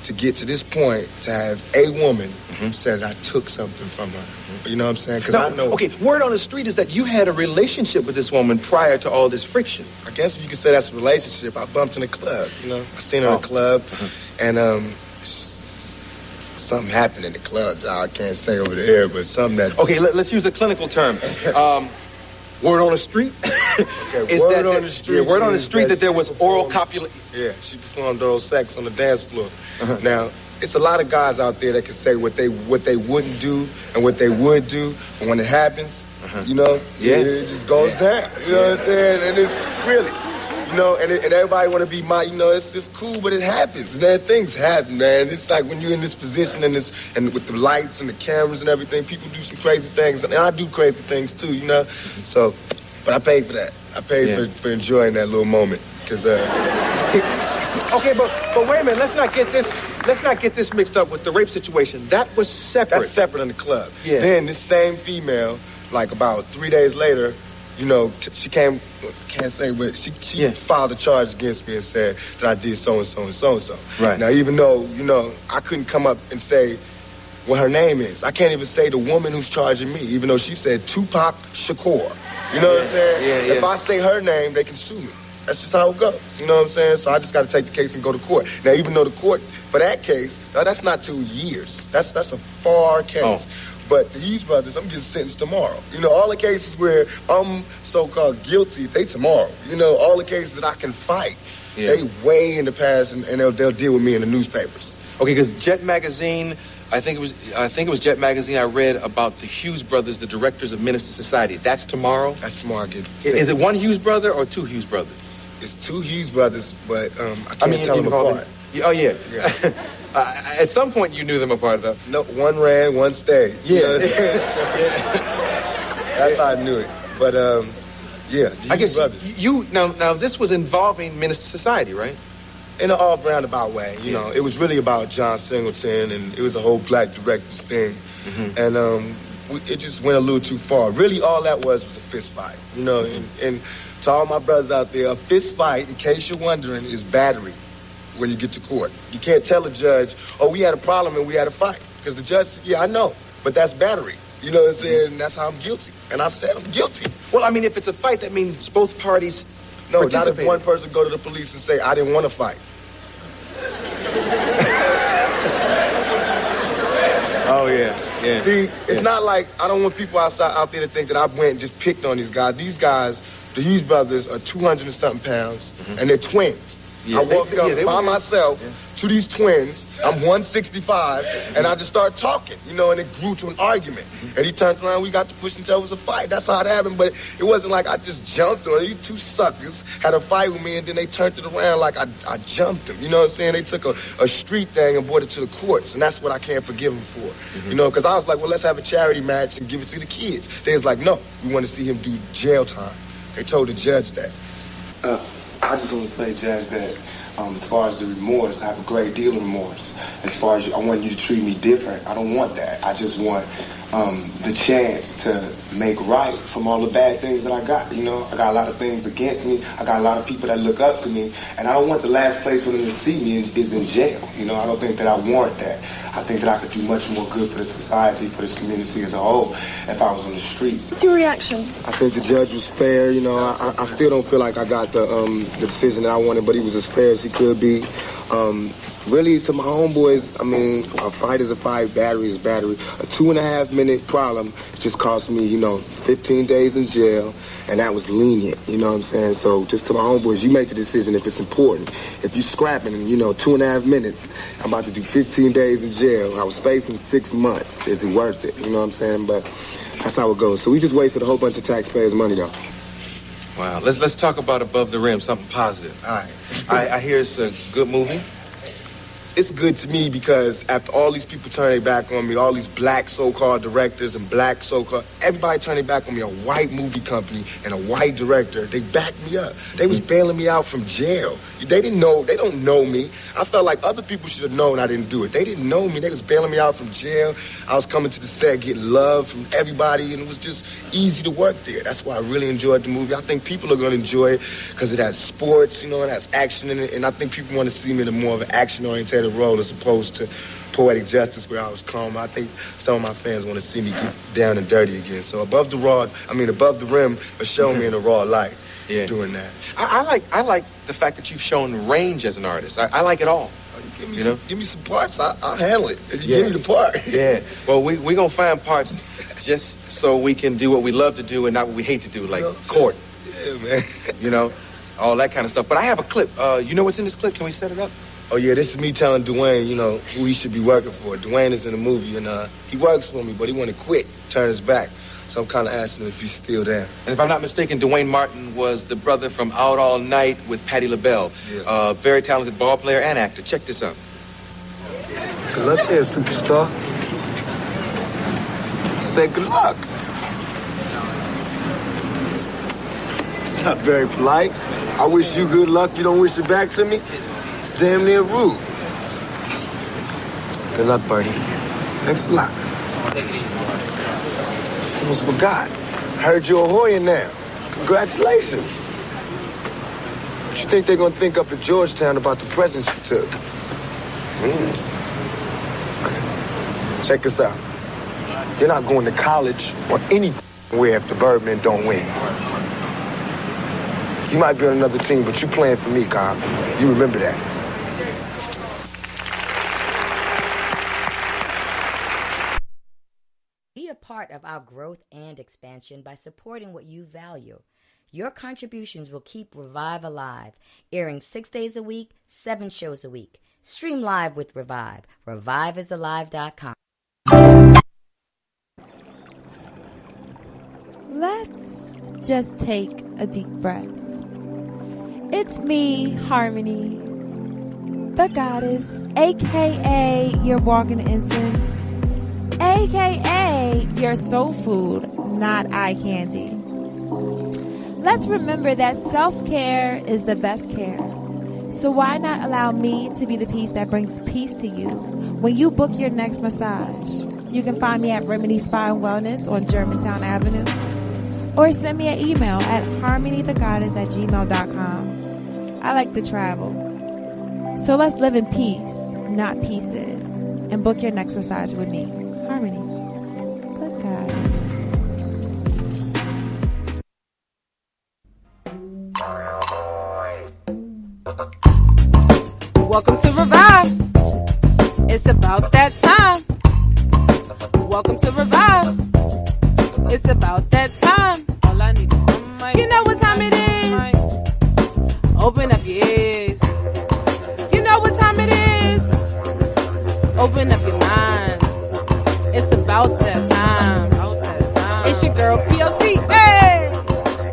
to get to this point to have a woman say that I took something from her. You know what I'm saying? Because I know... Okay, word on the street is that you had a relationship with this woman prior to all this friction. I guess you could say that's a relationship. I bumped in a club, I seen her in a club, and something happened in the club. I can't say over the air, but something that... Okay, let's use a clinical term. Word on the street? Okay, word on the street. Yeah, word on the street that there was oral copulation. Yeah, she performed oral sex on the dance floor. Now, it's a lot of guys out there that can say what they wouldn't do and what they would do, but when it happens, it just goes down. You know what I'm saying? And it's really... and everybody want to be it's just cool, but it happens. Man, things happen, man. It's like when you're in this position and with the lights and the cameras and everything, people do some crazy things, and I do crazy things too, So, but I paid for that. I paid for enjoying that little moment, because. Okay, but wait a minute. Let's not get this mixed up with the rape situation. That was separate. That's separate in the club. Yeah. Then this same female, like about 3 days later. She came, can't say, but she filed a charge against me and said that I did so-and-so and so-and-so. Right. Now, even though, I couldn't come up and say what her name is. I can't even say the woman who's charging me, even though she said Tupac Shakur. You know what I'm saying? Yeah. If I say her name, they can sue me. That's just how it goes. You know what I'm saying? So I just got to take the case and go to court. Now, even though the court, for that case, that's not 2 years. That's a far case. Oh. But the Hughes brothers, I'm getting sentenced tomorrow. You know, all the cases where I'm so-called guilty, they tomorrow. You know, all the cases that I can fight, they way in the past, and they'll deal with me in the newspapers. Okay, because Jet Magazine, I think it was Jet Magazine. I read about the Hughes brothers, the directors of Minister Society. That's tomorrow. That's tomorrow. Is it one Hughes brother or 2 Hughes brothers? It's 2 Hughes brothers, but I can't tell them apart. Oh yeah. At some point, you knew them apart, though. No, one ran, one stayed. Yeah. That's how I knew it. But I guess brothers. you now this was involving Minister Society, right? In an off-roundabout way, you know. It was really about John Singleton, and it was a whole black directors thing. Mm-hmm. And it just went a little too far. Really, all that was a fist fight, you know. And to all my brothers out there, a fist fight, in case you're wondering, is battery when you get to court. You can't tell a judge, oh, we had a problem and we had a fight. Because the judge said, yeah, I know, but that's battery. You know what I'm saying? And that's how I'm guilty. And I said I'm guilty. Well, I mean, if it's a fight, that means both parties No, not if one person go to the police and say, I didn't want to fight. Oh, yeah. See, it's not like, I don't want people out there to think that I went and just picked on these guys. These guys, the Hughes brothers, are 200 and something pounds, and they're twins. I walked up by myself to these twins. I'm 165, and I just started talking, you know, and it grew to an argument. And he turned around, we got to push until it was a fight. That's how it happened, but it wasn't like I just jumped on it. These 2 suckers had a fight with me, and then they turned it around like I jumped them. You know what I'm saying? They took a street thing and brought it to the courts, and that's what I can't forgive them for. You know, because I was like, well, let's have a charity match and give it to the kids. They was like, no, we want to see him do jail time. They told the judge that. I just want to say, Judge, that as far as the remorse, I have a great deal of remorse. As far as I want you to treat me different, I don't want that. I just want the chance to make right from all the bad things that I got. You know, I got a lot of things against me. I got a lot of people that look up to me, and I don't want the last place for them to see me is in jail. You know, I don't think that I warrant that. I think that I could do much more good for the society, for this community as a whole, if I was on the streets. What's your reaction? I think the judge was fair. You know, I still don't feel like I got the decision that I wanted, but he was as fair as he could be. Really, to my homeboys, I mean, a fight is a fight, battery is battery. A 2.5-minute problem just cost me, you know, 15 days in jail, and that was lenient, you know what I'm saying? So just to my homeboys, you make the decision if it's important. If you scrapping and, you know, 2.5 minutes, I'm about to do 15 days in jail. I was facing 6 months. Is it worth it? You know what I'm saying? But that's how it goes. So we just wasted a whole bunch of taxpayers' money, though. Wow. Let's talk about Above the Rim, something positive. All right. I hear it's a good movie. It's good to me because after all these people turn their back on me, all these black so-called directors and black so-called, everybody turned their back on me, a white movie company and a white director, they backed me up. They was bailing me out from jail. They didn't know, they don't know me. I felt like other people should have known I didn't do it. They didn't know me. They was bailing me out from jail. I was coming to the set, getting love from everybody, and it was just easy to work there. That's why I really enjoyed the movie. I think people are going to enjoy it because it has sports, you know, it has action in it, and I think people want to see me in a more of an action-oriented role as opposed to Poetic Justice where I was calm. I think some of my fans want to see me get down and dirty again. So Above the Rim is showing me in a raw light doing that. I like the fact that you've shown range as an artist. I like it all. Give me some parts, I'll handle it. If you give me the part. Yeah. Well, we're going to find parts just so we can do what we love to do and not what we hate to do, like court. Yeah, man. You know, all that kind of stuff. But I have a clip. You know what's in this clip? Can we set it up? Oh, yeah, this is me telling Dwayne, you know, who he should be working for. Dwayne is in the movie, and he works for me, but he want to quit, turn his back. So I'm kind of asking him if he's still there. And if I'm not mistaken, Dwayne Martin was the brother from Out All Night with Patti LaBelle. Yeah. Very talented ball player and actor. Check this out. Good luck here, superstar. Say good luck. It's not very polite. I wish you good luck. You don't wish it back to me? It's damn near rude. Good luck, Bertie. Thanks a lot. Almost forgot. Heard you're a Hoya now. Congratulations. What you think they're going to think up at Georgetown about the presents you took? Check this out. You're not going to college or any where if the Birdmen don't win. You might be on another team, but you playing for me, Kyle. You remember that. Be a part of our growth and expansion by supporting what you value. Your contributions will keep Revive alive, airing 6 days a week, 7 shows a week. Stream live with Revive. ReviveIsAlive.com. Let's just take a deep breath. It's me, Harmony, the goddess, aka your walking incense, aka your soul food, not eye candy. Let's remember that self-care is the best care. So why not allow me to be the peace that brings peace to you when you book your next massage? You can find me at Remedy Spa and Wellness on Germantown Avenue, or send me an email at harmonythegoddess@gmail.com. I like to travel. So let's live in peace, not pieces, and book your next massage with me. Harmony. Good guys. Welcome to Revive. It's about that time. Welcome to Revive. It's about that time. All I need is one mic. You know what time it is. Open up your ears. You know what time it is. Open up your mind. It's about that time. It's your girl P.O.C. Hey!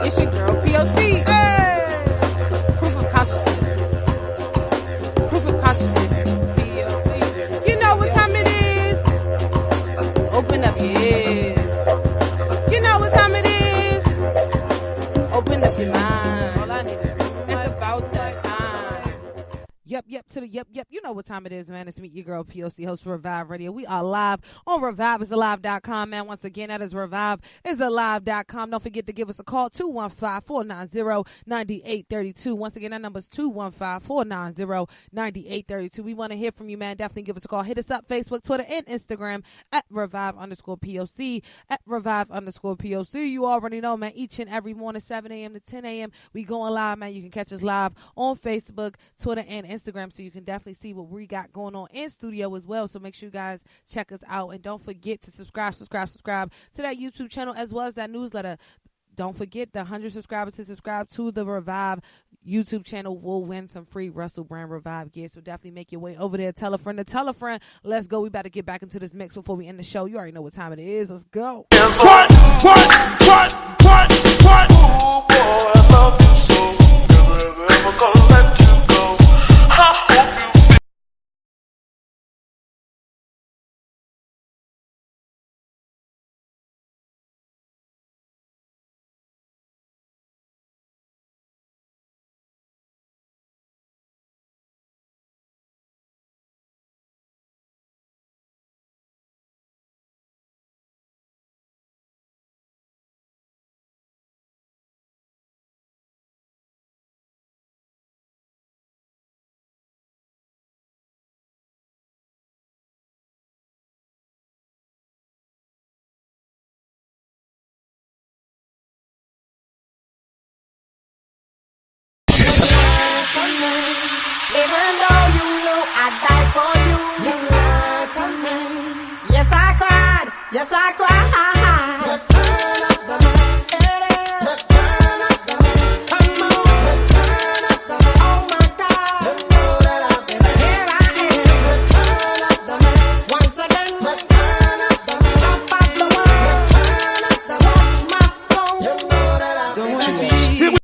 It's your girl P.O.C. Hey! Proof of consciousness. Proof of consciousness. P.O.C. You know what time it is. Open up your ears. You know what time it is. Open up your mind. All I need is it's about that time. Yep, to the yep. You know what time it is, man. It's me, your girl, P.O.C., host for Revive Radio. We are live on ReviveIsAlive.com, man. Once again, that is ReviveIsAlive.com. Don't forget to give us a call, 215-490-9832. Once again, that number is 215-490-9832. We want to hear from you, man. Definitely give us a call. Hit us up, Facebook, Twitter, and Instagram at Revive_POC, at Revive_POC. You already know, man. Each and every morning, 7 a.m. to 10 a.m., we going live, man. You can catch us live on Facebook, Twitter, and Instagram, so you can definitely see what we got going on in studio as well. So make sure you guys check us out, and don't forget to subscribe to that YouTube channel as well as that newsletter. Don't forget the 100 subscribers to subscribe to the Revive YouTube channel will win some free Russell Brand Revive gear. So definitely make your way over there. Tell a friend to tell a friend. Let's go. We better get back into this mix before we end the show. You already know what time it is. Let's go. What? Ooh, boy, I love you so. Never gonna let you go. I hope you Even though you know I died for you, you lied to me. Yes, I cried. Yes, I cried. But turn up the man. It is. But turn up the man. Come on. But turn up the man. Oh my God. You know that I've been here. I am. But turn up the man. Once again. But turn up the man. Top of the world. But turn up the man. Watch my phone. You know that I've been here.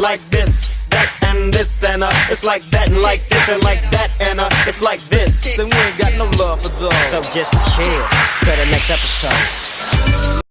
like this, that, and this, and it's like that, and like this, and like that, and it's like this. Then we ain't got no love for those. So just chill till the next episode.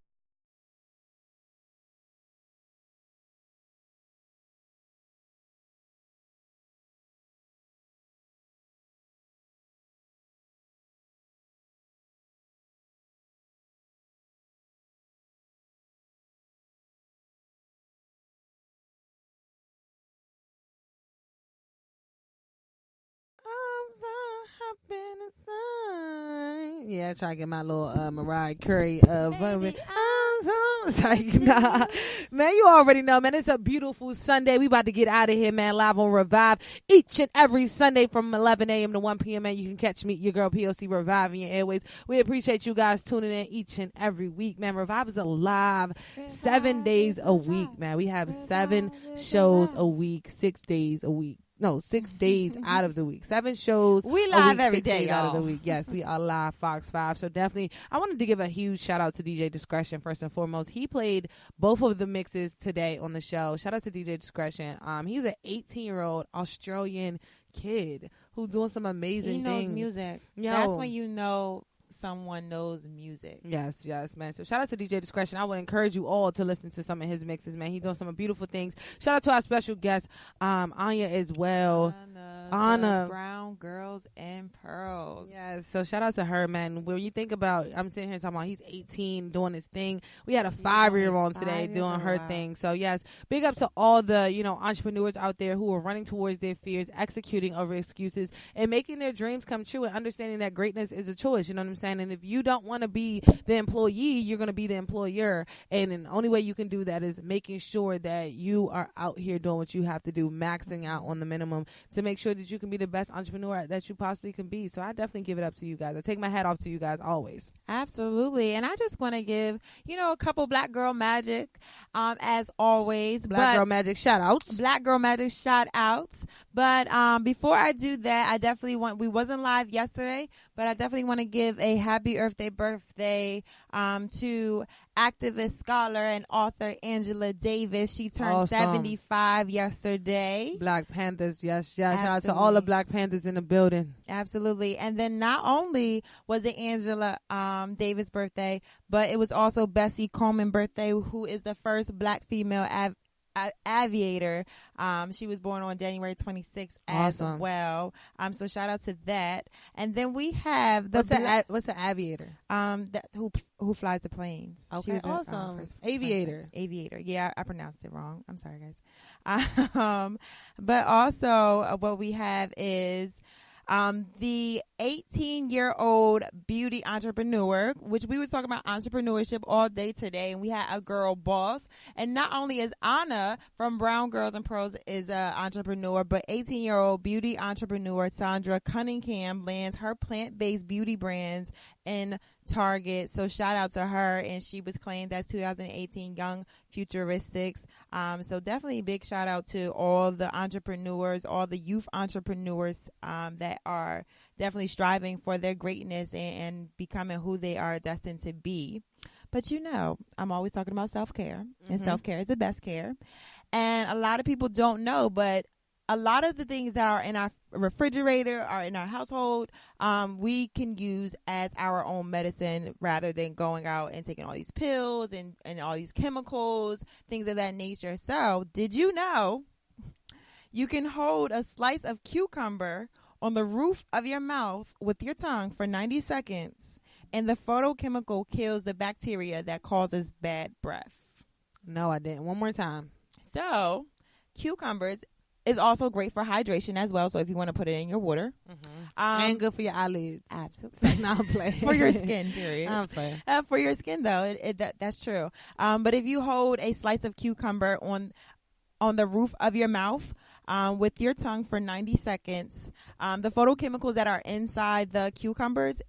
Yeah, try to get my little Mariah Carey moment. Like, nah. Man, you already know, man. It's a beautiful Sunday. We about to get out of here, man. Live on Revive each and every Sunday from 11 a.m. to 1 p.m. Man, you can catch me, your girl P.O.C. Reviving your airways. We appreciate you guys tuning in each and every week, man. Revive is alive 7 days a week, man. We have 7 shows a week, 6 days a week. No, 6 days out of the week. 7 shows. We live week, every 6 day, days out of y'all. the week. Yes, we are live Fox 5. So definitely, I wanted to give a huge shout out to DJ Discretion first and foremost. He played both of the mixes today on the show. Shout out to DJ Discretion. He's an 18-year-old Australian kid who's doing some amazing things. He knows music. Yo. That's when you know someone knows music. Yes, man. So shout out to DJ Discretion. I would encourage you all to listen to some of his mixes, man. He's doing some beautiful things. Shout out to our special guest, Anya as well. Ahnah. Brown Girls and Pearls. Yes, so shout out to her, man. When you think about, I'm sitting here talking about he's 18 doing his thing. We had a 5-year-old today doing her thing. So yes, big up to all the, entrepreneurs out there who are running towards their fears, executing over excuses, and making their dreams come true, and understanding that greatness is a choice. You know what I'm saying? And if you don't want to be the employee, you're going to be the employer. And then the only way you can do that is making sure that you are out here doing what you have to do, maxing out on the minimum to make sure that you can be the best entrepreneur that you possibly can be. So I definitely give it up to you guys. I take my hat off to you guys always. Absolutely. And I just want to give, a couple Black Girl Magic, as always. Black Girl Magic shout outs. Black Girl Magic shout outs. But before I do that, I definitely we wasn't live yesterday, but I definitely want to give a happy birthday to activist, scholar, and author Angela Davis. She turned 75 yesterday. Black Panthers, yes. Shout out to all the Black Panthers in the building. Absolutely. And then not only was it Angela Davis' birthday, but it was also Bessie Coleman's birthday, who is the first Black female aviator. She was born on January 26th as well. So shout out to that. And then we have what's an aviator? Who flies the planes. Okay, she was awesome. Aviator. Yeah, I pronounced it wrong. I'm sorry, guys. But also what we have is the 18-year-old beauty entrepreneur, which we were talking about entrepreneurship all day today, and we had a girl boss. And not only is Ahnah from Brown Girls and Pearls is an entrepreneur, but 18-year-old beauty entrepreneur Sandra Cunningham lands her plant-based beauty brands in Target. So shout out to her, and she was claimed as 2018 Young Futuristics. So definitely a big shout out to all the entrepreneurs, all the youth entrepreneurs that are definitely striving for their greatness and becoming who they are destined to be. But I'm always talking about self-care, and self-care is the best care. And a lot of people don't know, but a lot of the things that are in our refrigerator or in our household, we can use as our own medicine rather than going out and taking all these pills and all these chemicals, things of that nature. So did you know you can hold a slice of cucumber on the roof of your mouth with your tongue for 90 seconds, and the photochemical kills the bacteria that causes bad breath? No, I didn't. One more time. So cucumbers is also great for hydration as well. So if you want to put it in your water, and good for your eyelids. Absolutely. No, I'm playing. For your skin, period. I'm playing. For your skin, though, that's true. But if you hold a slice of cucumber on the roof of your mouth with your tongue for 90 seconds, the photochemicals that are inside the cucumbers,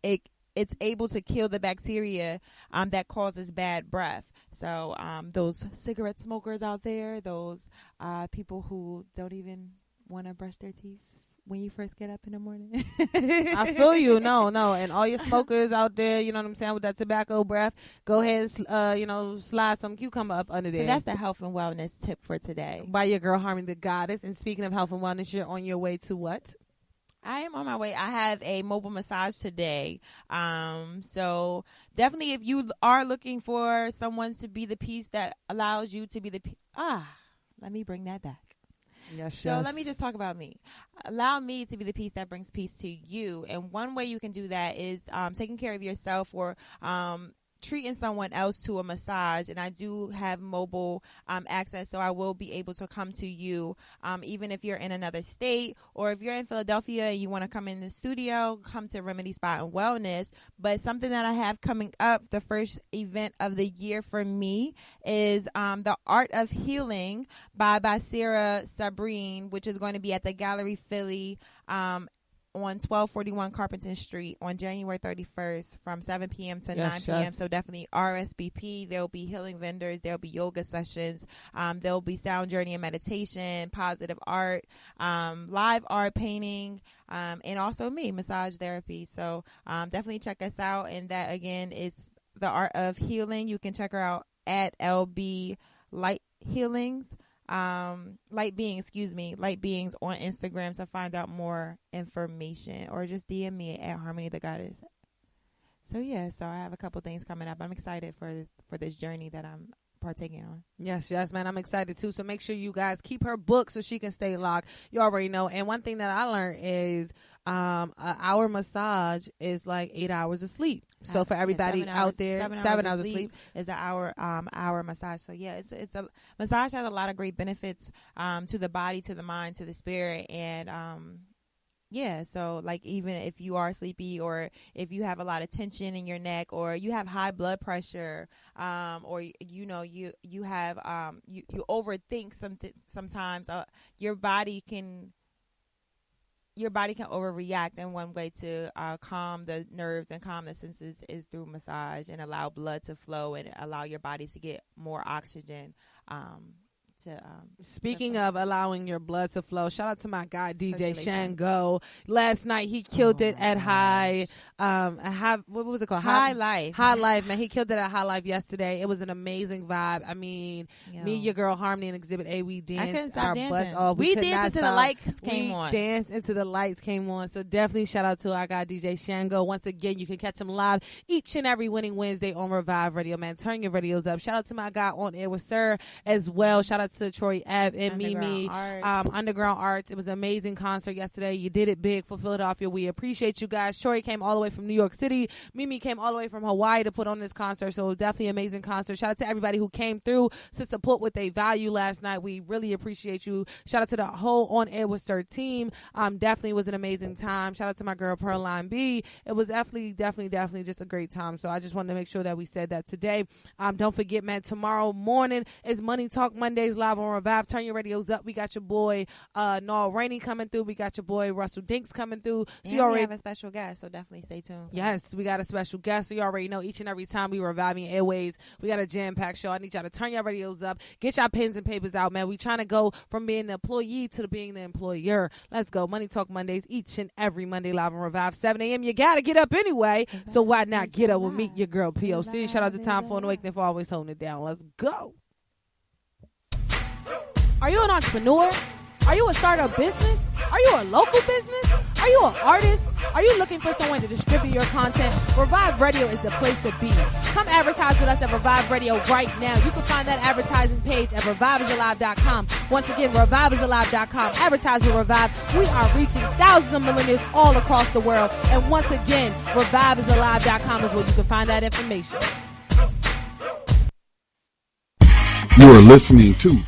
it's able to kill the bacteria that causes bad breath. So those cigarette smokers out there, those people who don't even want to brush their teeth, when you first get up in the morning. I feel you. No. And all your smokers out there, you know what I'm saying, with that tobacco breath, go ahead and, slide some cucumber up under there. So that's the health and wellness tip for today. By your girl, Harmony the Goddess. And speaking of health and wellness, you're on your way to what? I am on my way. I have a mobile massage today. So definitely if you are looking for someone to be the piece that allows you to be the let me bring that back. Yes, so let me just talk about me. Allow me to be the piece that brings peace to you. And one way you can do that is taking care of yourself or treating someone else to a massage. And I do have mobile access, so I will be able to come to you even if you're in another state, or if you're in Philadelphia and you want to come in the studio, come to Remedy Spa and Wellness. But something that I have coming up, the first event of the year for me, is the Art of Healing by Ahnah Sarai, which is going to be at the Gallery Philly on 1241 Carpenton Street on January 31st from 7 p.m. to 9 p.m. Yes. So definitely RSVP. There'll be healing vendors. There'll be yoga sessions. There'll be sound journey and meditation, positive art, live art painting, and also massage therapy. So definitely check us out. And that, again, is the Art of Healing. You can check her out at LB Light Healings. Light Beings on Instagram to find out more information, or just DM me at Harmony the Goddess. So I have a couple things coming up. I'm excited for this journey that I'm partaking on. Yes, man. I'm excited too. So make sure you guys keep her book so she can stay locked. You already know. And one thing that I learned is an hour massage is like 8 hours of sleep. So for everybody out there, 7 hours of sleep is an hour massage. So it's a massage has a lot of great benefits to the body, to the mind, to the spirit, and so like even if you are sleepy, or if you have a lot of tension in your neck, or you have high blood pressure, or you have you overthink sometimes, your body can overreact, and one way to calm the nerves and calm the senses is through massage, and allow blood to flow and allow your body to get more oxygen. Speaking of allowing your blood to flow, shout out to my guy DJ Shango. Last night he killed it at what was it called? High Life. High Life, man. He killed it at High Life yesterday. It was an amazing vibe. I mean, me, your girl Harmony, and Exhibit A, we danced our butts off. We danced until the lights came on. Danced until the lights came on. So definitely shout out to our guy DJ Shango. Once again, you can catch him live each and every winning Wednesday on Revive Radio, man. Turn your radios up. Shout out to my guy on air with Sir as well. Shout out to Troy Ave and Mimi, Underground Arts. It was an amazing concert yesterday. You did it big for Philadelphia. We appreciate you guys. Troy came all the way from New York City. Mimi came all the way from Hawaii to put on this concert. So definitely an amazing concert. Shout out to everybody who came through to support what they value last night. We really appreciate you. Shout out to the whole On Air with Sir team. Definitely was an amazing time. Shout out to my girl Pearline B. It was definitely just a great time. So I just wanted to make sure that we said that today. Don't forget, man, tomorrow morning is Money Talk Mondays live on Revive. Turn your radios up. We got your boy Noel Rainey coming through. We got your boy Russell Dinks coming through. So and we have a special guest, so definitely stay tuned. Yes, we got a special guest. So you already know each and every time we Reviving Airwaves, we got a jam-packed show. I need y'all to turn your radios up. Get your pens and papers out, man. We trying to go from being the employee to being the employer. Let's go. Money Talk Mondays each and every Monday live on Revive. 7 a.m. You got to get up anyway. So why not get up with me, your girl P.O.C. Shout out to Time for an Awakening for always holding it down. Let's go. Are you an entrepreneur? Are you a startup business? Are you a local business? Are you an artist? Are you looking for someone to distribute your content? Revive Radio is the place to be. Come advertise with us at Revive Radio right now. You can find that advertising page at reviveisalive.com. Once again, reviveisalive.com. Advertise with Revive. We are reaching thousands of millennials all across the world. And once again, reviveisalive.com is where you can find that information. You are listening to